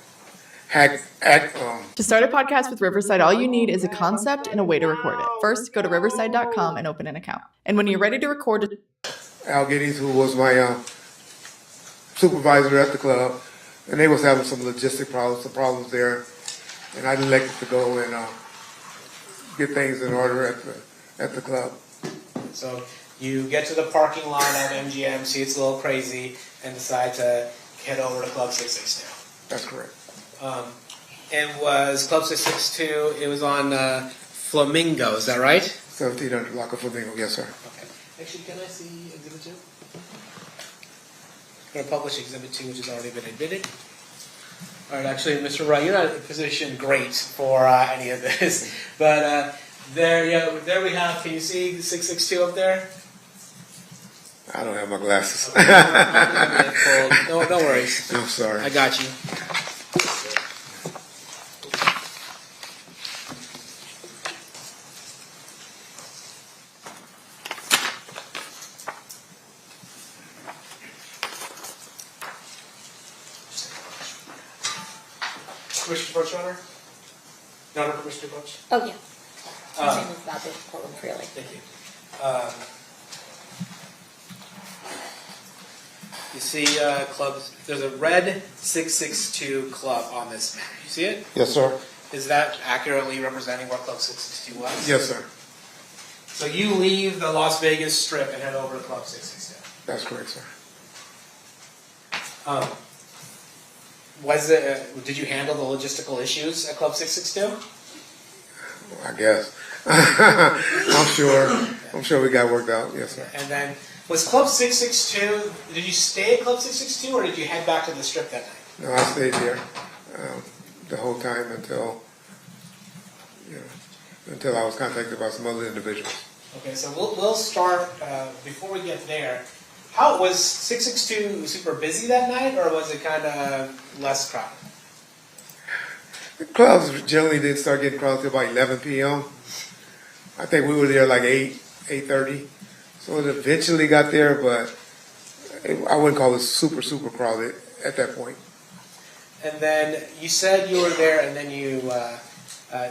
To start a podcast with Riverside, all you need is a concept and a way to record it. First, go to riverside.com and open an account. And when you're ready to record it, Al Geddes, who was my supervisor at the club, and they was having some logistic problems, some problems there, and I elected to go and get things in order at the club. So you get to the parking lot at MGM, see it's a little crazy, and decide to head over to Club 662. That's correct. And was Club 662, it was on Flamingo, is that right? 1700 block of Flamingo, yes, sir. Okay. Actually, can I see Exhibit 2? I'm going to publish Exhibit 2, which has already been admitted. All right, actually, Mr. Wright, you're not in a position great for any of this, but there we have, can you see 662 up there? I don't have my glasses. No worries. I'm sorry. I got you. Commissioner Brooks, Your Honor? Your Honor, Commissioner Brooks? Oh, yeah. Same as about the Portland Freely. Thank you. You see clubs, there's a red 662 club on this map. You see it? Yes, sir. Is that accurately representing what Club 662 was? Yes, sir. So you leave the Las Vegas Strip and head over to Club 662. That's correct, sir. Did you handle the logistical issues at Club 662? I guess. I'm sure we got worked out. Yes, sir. And then, was Club 662, did you stay at Club 662 or did you head back to the Strip that night? No, I stayed there the whole time until I was contacted by some other individuals. Okay, so we'll start, before we get there, how was 662 super busy that night or was it kind of less crowded? The clubs generally did start getting crowded about 11 p.m. I think we were there like 8:30. So it eventually got there, but I wouldn't call it super crowded at that point. And then you said you were there and then you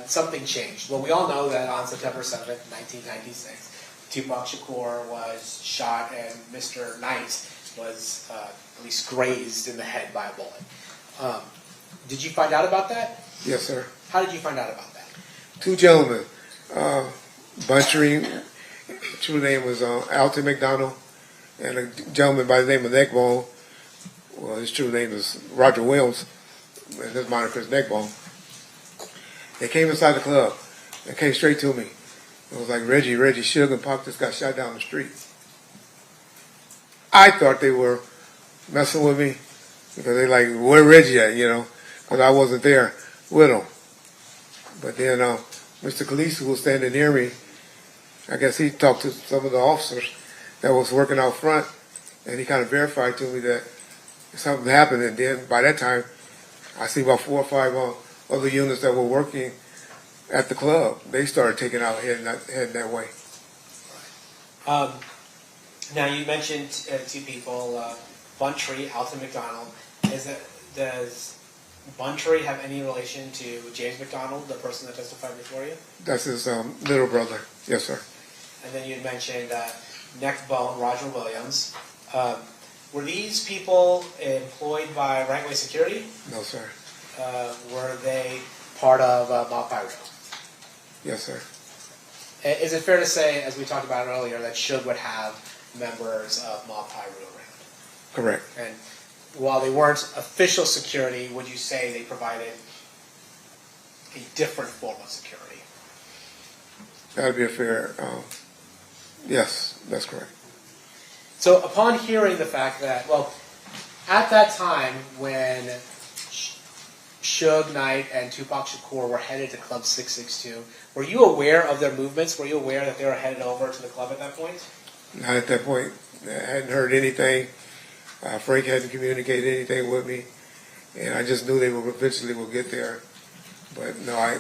something changed. Well, we all know that on September 7th, 1996, Tupac Shakur was shot and Mr. Knight was at least grazed in the head by a bullet. Did you find out about that? Yes, sir. How did you find out about that? Two gentlemen, Buntry, true name was Alton McDonald, and a gentleman by the name of Neckbone. Well, his true name is Roger Williams, and his moniker is Neckbone. They came inside the club and came straight to me. It was like, Reggie, Suge and Pac just got shot down the street. I thought they were messing with me because they like, where Reggie at, because I wasn't there with him. But then Mr. Khaleesi, who was standing near me, I guess he talked to some of the officers that was working out front, and he kind of verified to me that something happened. And then by that time, I see about 4 or 5 other units that were working at the club. They started taking out heading that way. Now you mentioned two people, Buntry, Alton McDonald. Does Buntry have any relation to James McDonald, the person that testified before you? That's his little brother. Yes, sir. And then you mentioned Neckbone, Roger Williams. Were these people employed by Rankway Security? No, sir. Were they part of Mob Pyro? Yes, sir. Is it fair to say, as we talked about earlier, that Suge would have members of Mob Pyro around? Correct. And while they weren't official security, would you say they provided a different form of security? That would be a fair, yes, that's correct. So upon hearing the fact that, well, at that time when Suge Knight and Tupac Shakur were headed to Club 662, were you aware of their movements? Were you aware that they were headed over to the club at that point? Not at that point. I hadn't heard anything. Frank hadn't communicated anything with me, and I just knew they would eventually get there. But no, I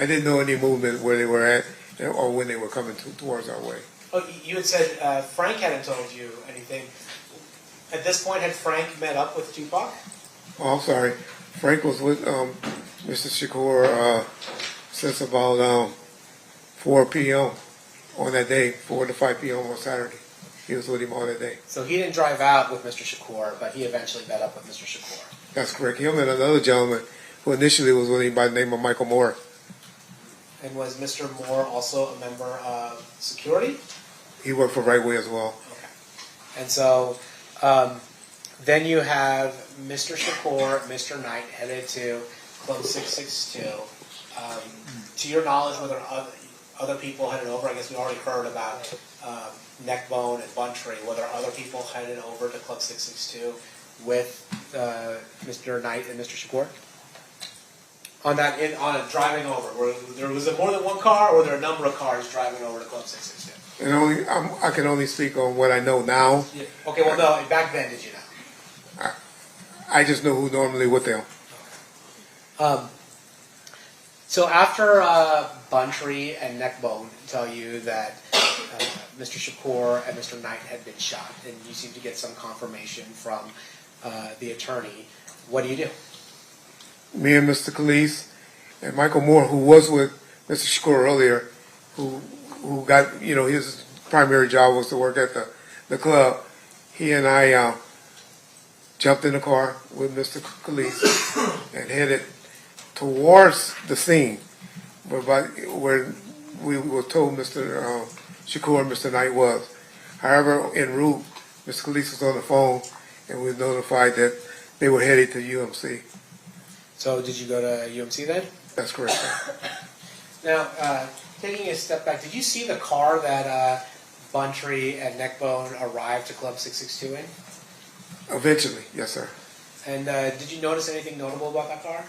didn't know any movement where they were at or when they were coming towards our way. Oh, you had said Frank hadn't told you anything. At this point, had Frank met up with Tupac? Oh, I'm sorry. Frank was with Mr. Shakur since about 4 p.m. on that day, 4 to 5 p.m. on Saturday. He was with him all that day. So he didn't drive out with Mr. Shakur, but he eventually met up with Mr. Shakur. That's correct. Him and another gentleman who initially was with him by the name of Michael Moore. And was Mr. Moore also a member of security? He worked for Right Way as well. And so then you have Mr. Shakur, Mr. Knight headed to Club 662. To your knowledge, were there other people headed over? I guess we already heard about Neckbone and Buntree. Were there other people headed over to Club 662 with Mr. Knight and Mr. Shakur? On driving over, was it more than one car, or were there a number of cars driving over to Club 662? And I can only speak on what I know now. Yeah. Okay, well, no, back then, did you know? I just know who normally with them. So after Buntree and Neckbone tell you that Mr. Shakur and Mr. Knight had been shot, and you seem to get some confirmation from the attorney, what do you do? Me and Mr. Calise and Michael Moore, who was with Mr. Shakur earlier, who got, his primary job was to work at the club. He and I jumped in the car with Mr. Calise and headed towards the scene where we were told Mr. Shakur and Mr. Knight was. However, en route, Mr. Calise was on the phone and we were notified that they were headed to UMC. So did you go to UMC then? That's correct. Now, taking a step back, did you see the car that Buntree and Neckbone arrived to Club 662 in? Eventually, yes, sir. And did you notice anything notable about that car?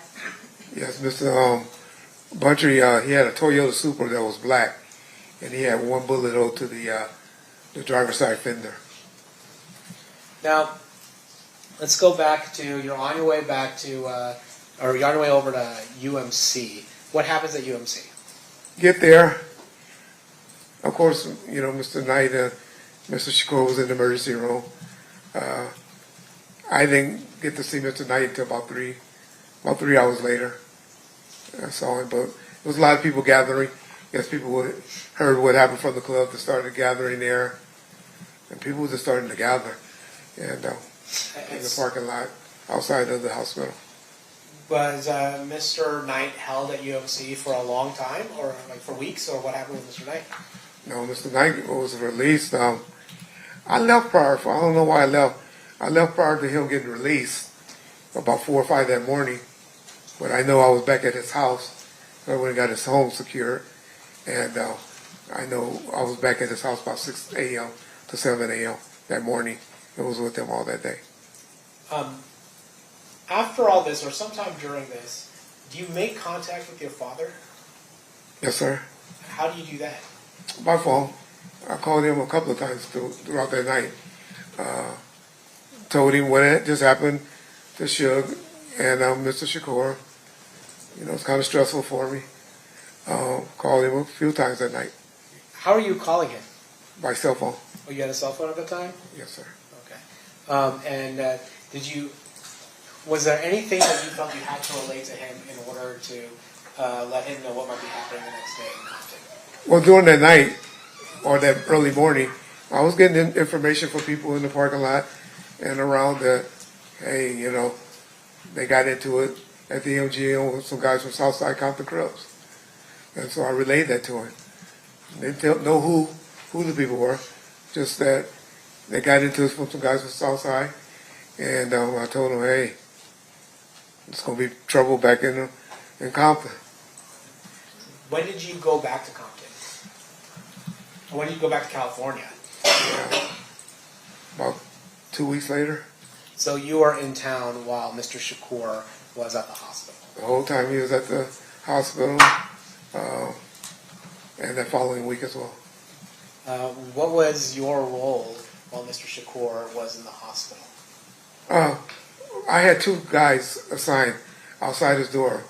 Yes, Mr. Buntree, he had a Toyota Supra that was black, and he had one bullet hole to the driver's side fender. Now, let's go back to, you're on your way back to, or you're on your way over to UMC. What happens at UMC? Get there. Of course, Mr. Knight and Mr. Shakur was in the emergency room. I didn't get to see Mr. Knight until about 3 hours later. I saw him, but there was a lot of people gathering. Yes, people heard what happened from the club. They started gathering there, and people were just starting to gather, and in the parking lot outside of the hospital. Was Mr. Knight held at UMC for a long time, or like for weeks, or what happened with Mr. Knight? No, Mr. Knight was released. I left prior. I don't know why I left. I left prior to him getting released, about 4 or 5 that morning. But I know I was back at his house. I went and got his home secured, and I know I was back at his house about 6 a.m. to 7 a.m. that morning. I was with him all that day. After all this, or sometime during this, do you make contact with your father? Yes, sir. How do you do that? By phone. I called him a couple of times throughout that night. Told him what had just happened to Shug and Mr. Shakur. It's kind of stressful for me. Called him a few times that night. How are you calling him? By cell phone. Oh, you had a cell phone at the time? Yes, sir. Okay. And was there anything that you felt you had to relate to him in order to let him know what might be happening the next day in Compton? Well, during that night, or that early morning, I was getting information from people in the parking lot and around that, hey, they got into it at the MGM with some guys from Southside Compton Clubs. And so I relayed that to him. They didn't know who the people were, just that they got into it from some guys from Southside. And I told them, hey, it's going to be trouble back in Compton. When did you go back to Compton? When did you go back to California? About 2 weeks later. So you were in town while Mr. Shakur was at the hospital? The whole time he was at the hospital, and that following week as well. What was your role while Mr. Shakur was in the hospital? I had 2 guys assigned outside his door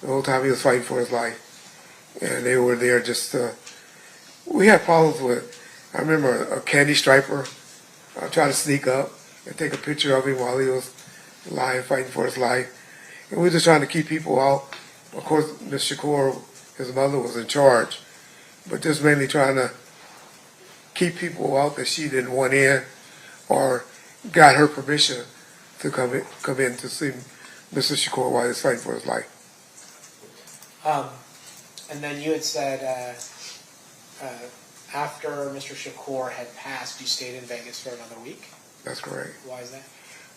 the whole time he was fighting for his life. And they were there just we had problems with, I remember a candy striper trying to sneak up and take a picture of him while he was lying, fighting for his life. And we were just trying to keep people out. Of course, Ms. Shakur, his mother, was in charge, but just mainly trying to keep people out that she didn't want in or got her permission to come in to see Mr. Shakur while he was fighting for his life. And then you had said after Mr. Shakur had passed, you stayed in Vegas for another week. That's correct. Why is that?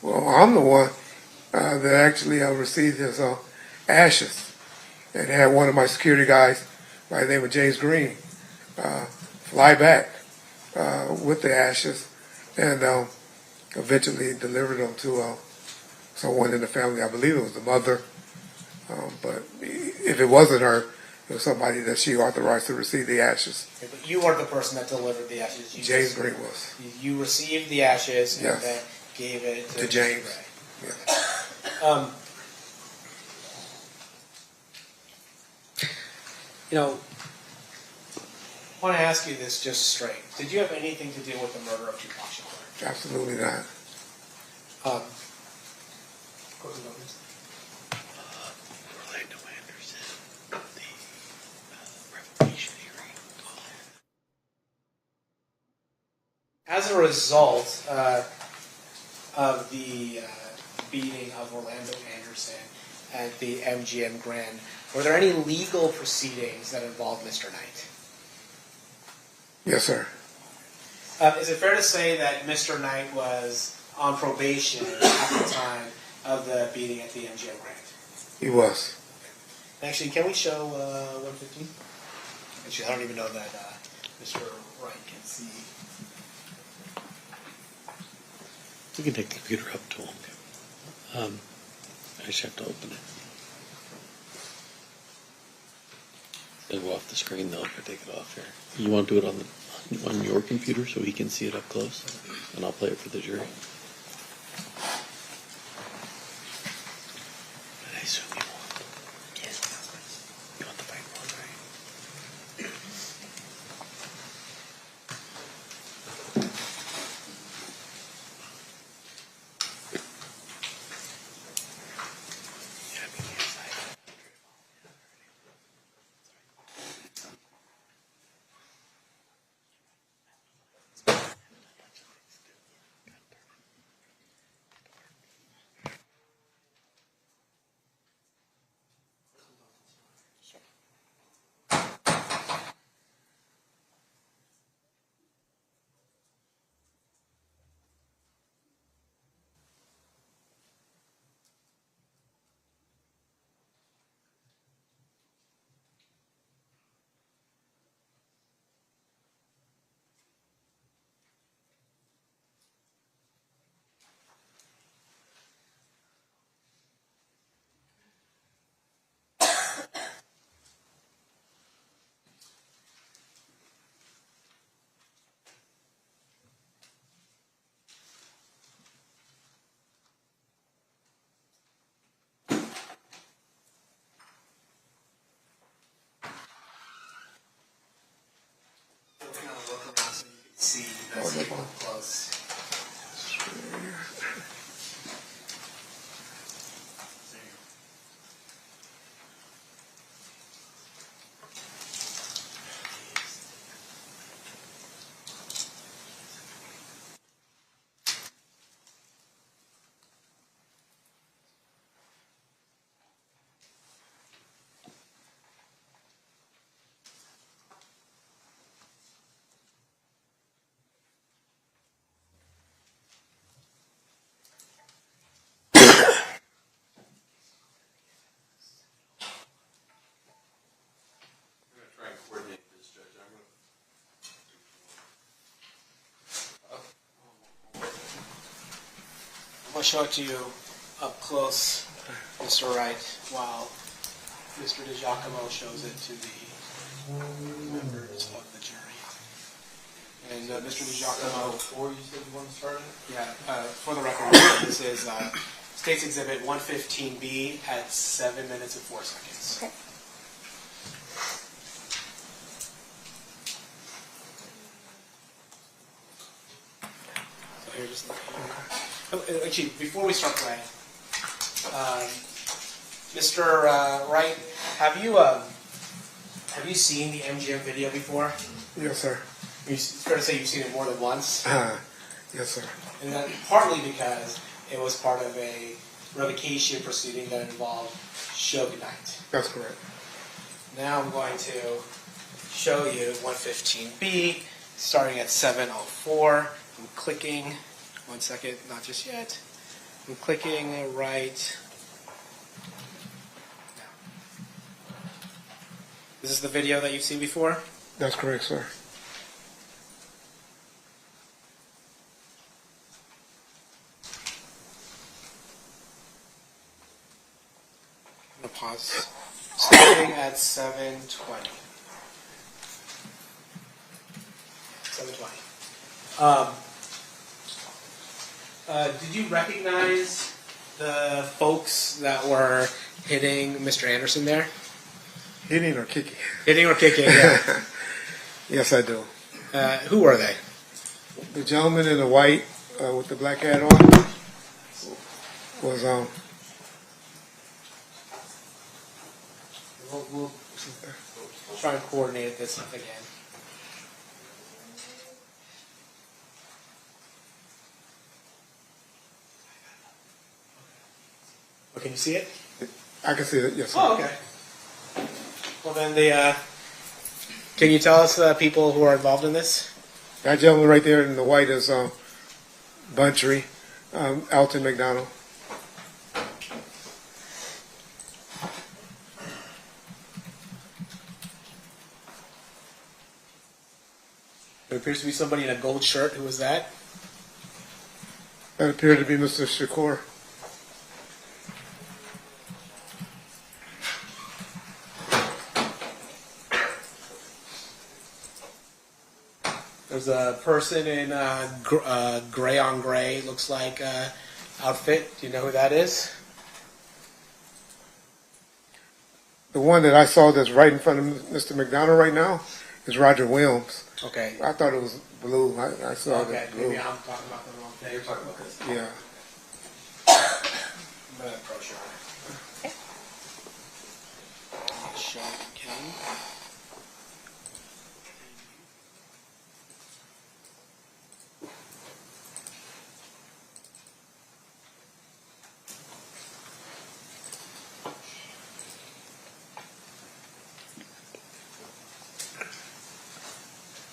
Well, I'm the one that actually received his ashes, and had one of my security guys by the name of James Green fly back with the ashes, and eventually delivered them to someone in the family. I believe it was the mother, but if it wasn't her, it was somebody that she authorized to receive the ashes. Okay, but you weren't the person that delivered the ashes. James Green was. You received the ashes and Yes. then gave it To James. Gray. Yeah. You know, I want to ask you this just straight. Did you have anything to do with the murder of Tupac Shakur? Absolutely not. Orlando Anderson, the revocation hearing. As a result of the beating of Orlando Anderson at the MGM Grand, were there any legal proceedings that involved Mr. Knight? Yes, sir. Is it fair to say that Mr. Knight was on probation at the time of the beating at the MGM Grand? He was. Actually, can we show 115? Actually, I don't even know that Mr. Wright can see. We can take the computer up to him. I just have to open it. It'll go off the screen though if I take it off here. You want to do it on your computer so he can see it up close, and I'll play it for the jury. I assume you want. You want the fight one, right? See, that's getting close. I'm going to show it to you up close, Mr. Wright, while Mr. DiGiacomo shows it to the members of the jury. And Mr. DiGiacomo, Before you said you want to start it? yeah, for the record, this is State's Exhibit 115B at 7 minutes and 4 seconds. Okay. So here, just actually, before we start playing, Mr. Wright, have you seen the MGM video before? Yes, sir. It's fair to say you've seen it more than once. Yes, sir. And that partly because it was part of a revocation proceeding that involved Suge Knight. That's correct. Now I'm going to show you 115B, starting at 7:04. I'm clicking. 1 second, not just yet. I'm clicking right. This is the video that you've seen before? That's correct, sir. I'm going to pause. Starting at 7:20. 7:20. Did you recognize the folks that were hitting Mr. Anderson there? Hitting or kicking? Hitting or kicking, yeah. Yes, I do. Who were they? The gentleman in the white with the black hat on was We'll try and coordinate this again. Oh, can you see it? I can see it. Yes, sir. Oh, okay. Well, then can you tell us the people who are involved in this? That gentleman right there in the white is Buntry, Alton McDonald. There appears to be somebody in a gold shirt. Who was that? That appeared to be Mr. Shakur. There's a person in gray on gray, looks like outfit. Do you know who that is? The one that I saw that's right in front of Mr. McDonald right now is Roger Williams. Okay. I thought it was blue. I saw Okay, it blue. maybe I'm talking about the wrong thing. You're talking about this. Yeah. I'm gonna approach her. Show again.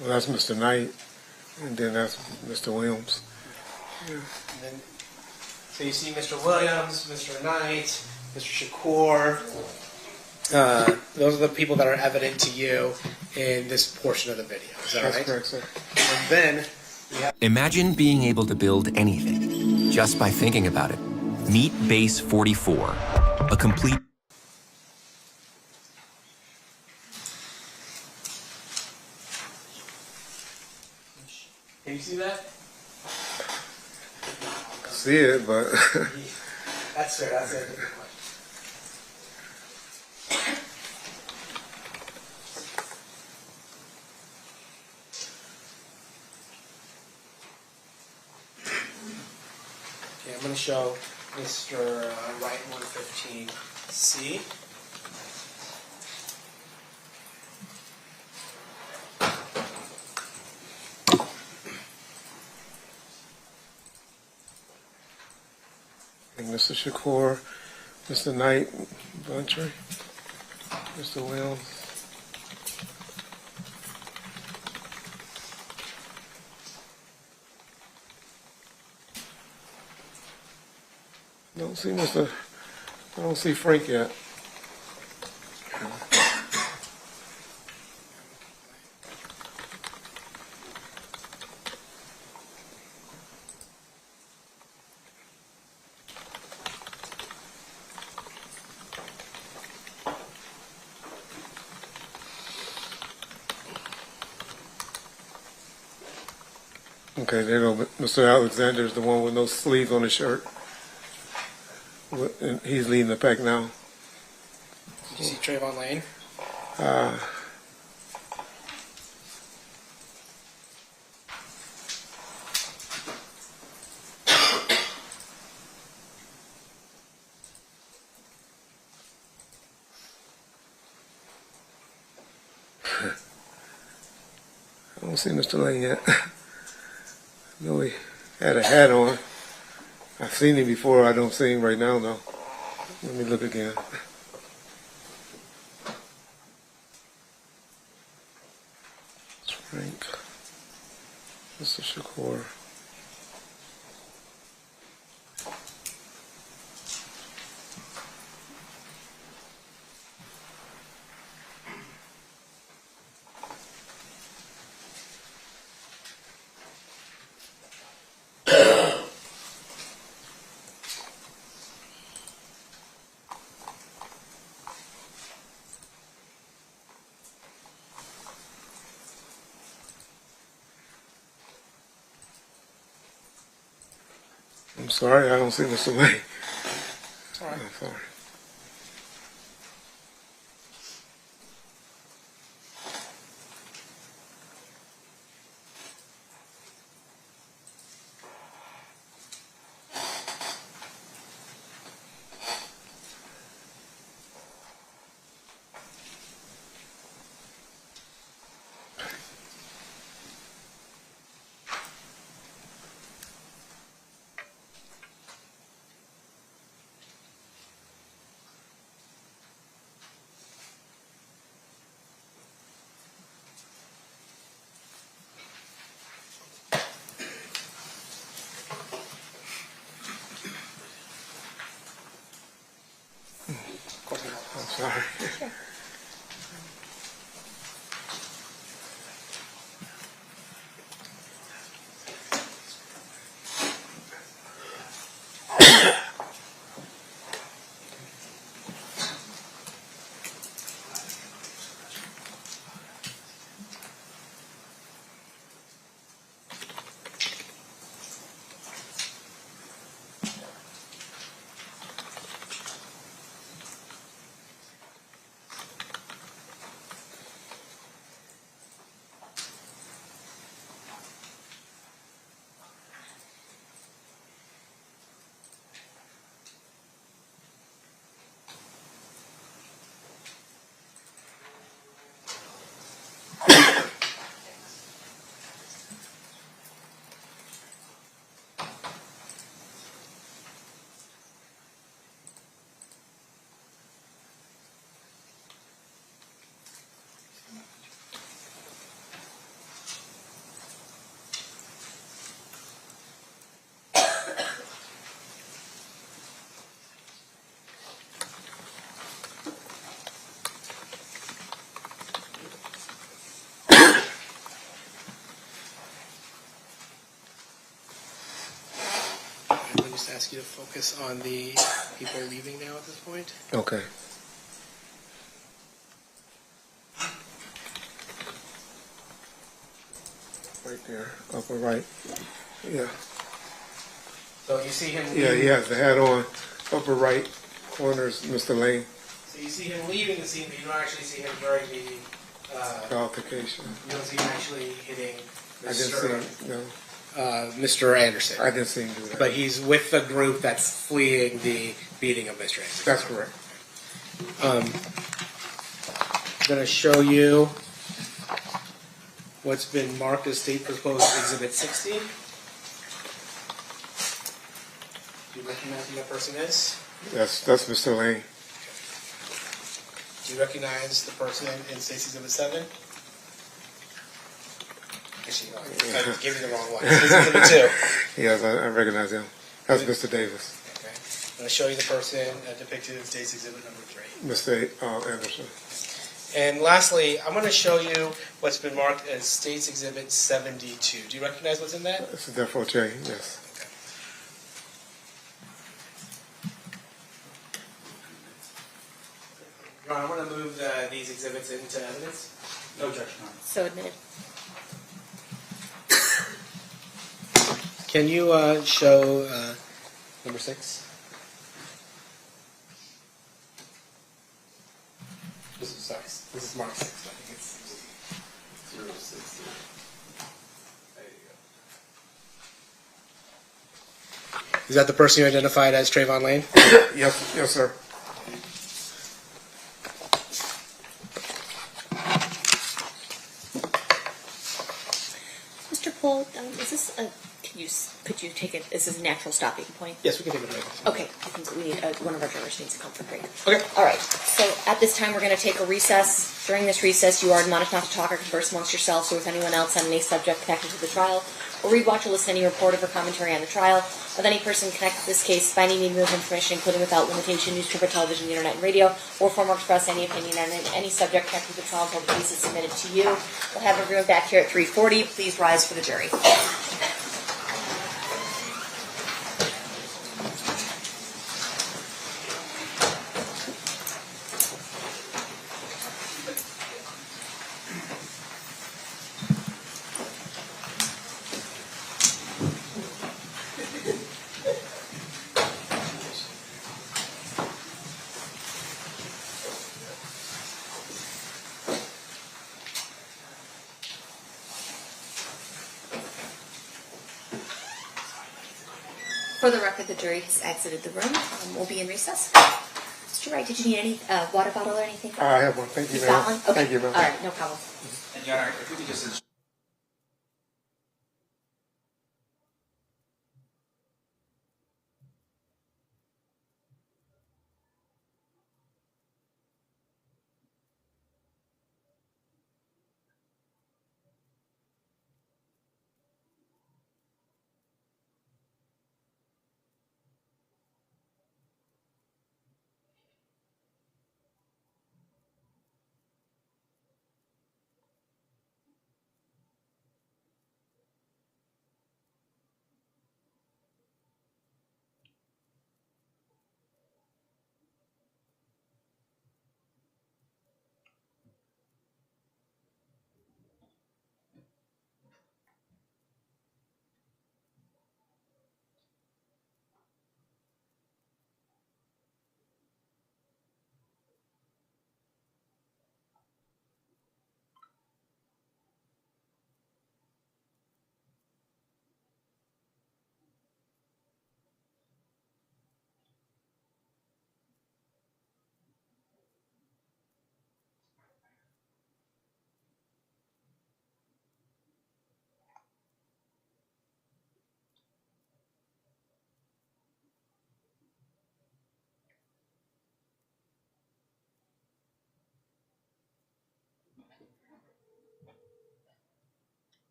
Well, that's Mr. Knight, and then that's Mr. Williams. Yeah. And then, so you see Mr. Williams, Mr. Knight, Mr. Shakur. Those are the people that are evident to you in this portion of the video. Is that That's right? correct, sir. And then we have. Imagine being able to build anything just by thinking about it. Meet Base 44, a complete. Can you see that? See it, but That's fair. That's it. Okay, I'm going to show Mr. Wright 115C. and Mr. Shakur, Mr. Knight, Buntry, Mr. Williams. I don't see Frank yet. Okay, there you go. Mr. Alexander is the one with no sleeves on his shirt. And he's leading the pack now. Did you see Trayvon Lane? I don't see Mr. Lane yet. I know he had a hat on. I've seen him before. I don't see him right now, though. Let me look again. Frank. Mr. Shakur. I'm sorry, I don't see Mr. Lane. I'm sorry. I'm sorry. Let me just ask you to focus on the people leaving now at this point. Okay. Right there, upper right. Yeah. So you see him Yeah, leaving. he has the hat on. Upper right corner is Mr. Lane. So you see him leaving the scene, but you don't actually see him during the. The altercation. You don't see him actually hitting I didn't see him, no. Mr. Anderson. I didn't see him do that. But he's with the group that's fleeing the beating of Mr. Anderson. That's correct. I'm going to show you what's been marked as State Proposed Exhibit 60. Do you recognize who that person is? That's Mr. Lane. Do you recognize the person in State's Exhibit 7? Actually, no, I gave you the wrong one. State's Exhibit 2. Yes, I recognize him. That's Mr. Davis. Okay. I'm going to show you the person depicted in State's Exhibit number 3. Mr. Anderson. And lastly, I'm going to show you what's been marked as State's Exhibit 72. Do you recognize what's in that? It's a Defo J, yes. Your Honor, I'm going to move these exhibits into evidence. No objection, Your Honor. So admitted. Can you show number 6? This is Mark 6. I think it's 060. There you go. Is that the person you identified as Trayvon Lane? Yes, sir. Mr. Pohl, is this a? Could you take it? Is this is a natural stopping point? Yes, we can take a break. Okay, I think we need, one of our jurors needs a comfort break. Okay. All right, so at this time, we're going to take a recess. During this recess, you are admonished not to talk or converse amongst yourselves or with anyone else on any subject connected to the trial, or read, watch, or listen to any reportive or commentary on the trial of any person connected to this case, finding any of information, including without limitation, newspaper, television, internet, and radio, or form or express any opinion on any subject connected to the trial until the case is submitted to you. We'll have everyone back here at 3:40. Please rise for the jury. For the record, the jury has exited the room. We'll be in recess. Mr. Wright, did you need any water bottle or anything? I have one. Thank you, You've ma'am. got one? Okay. Thank you, ma'am. All right, no problem. And Your Honor, if we could just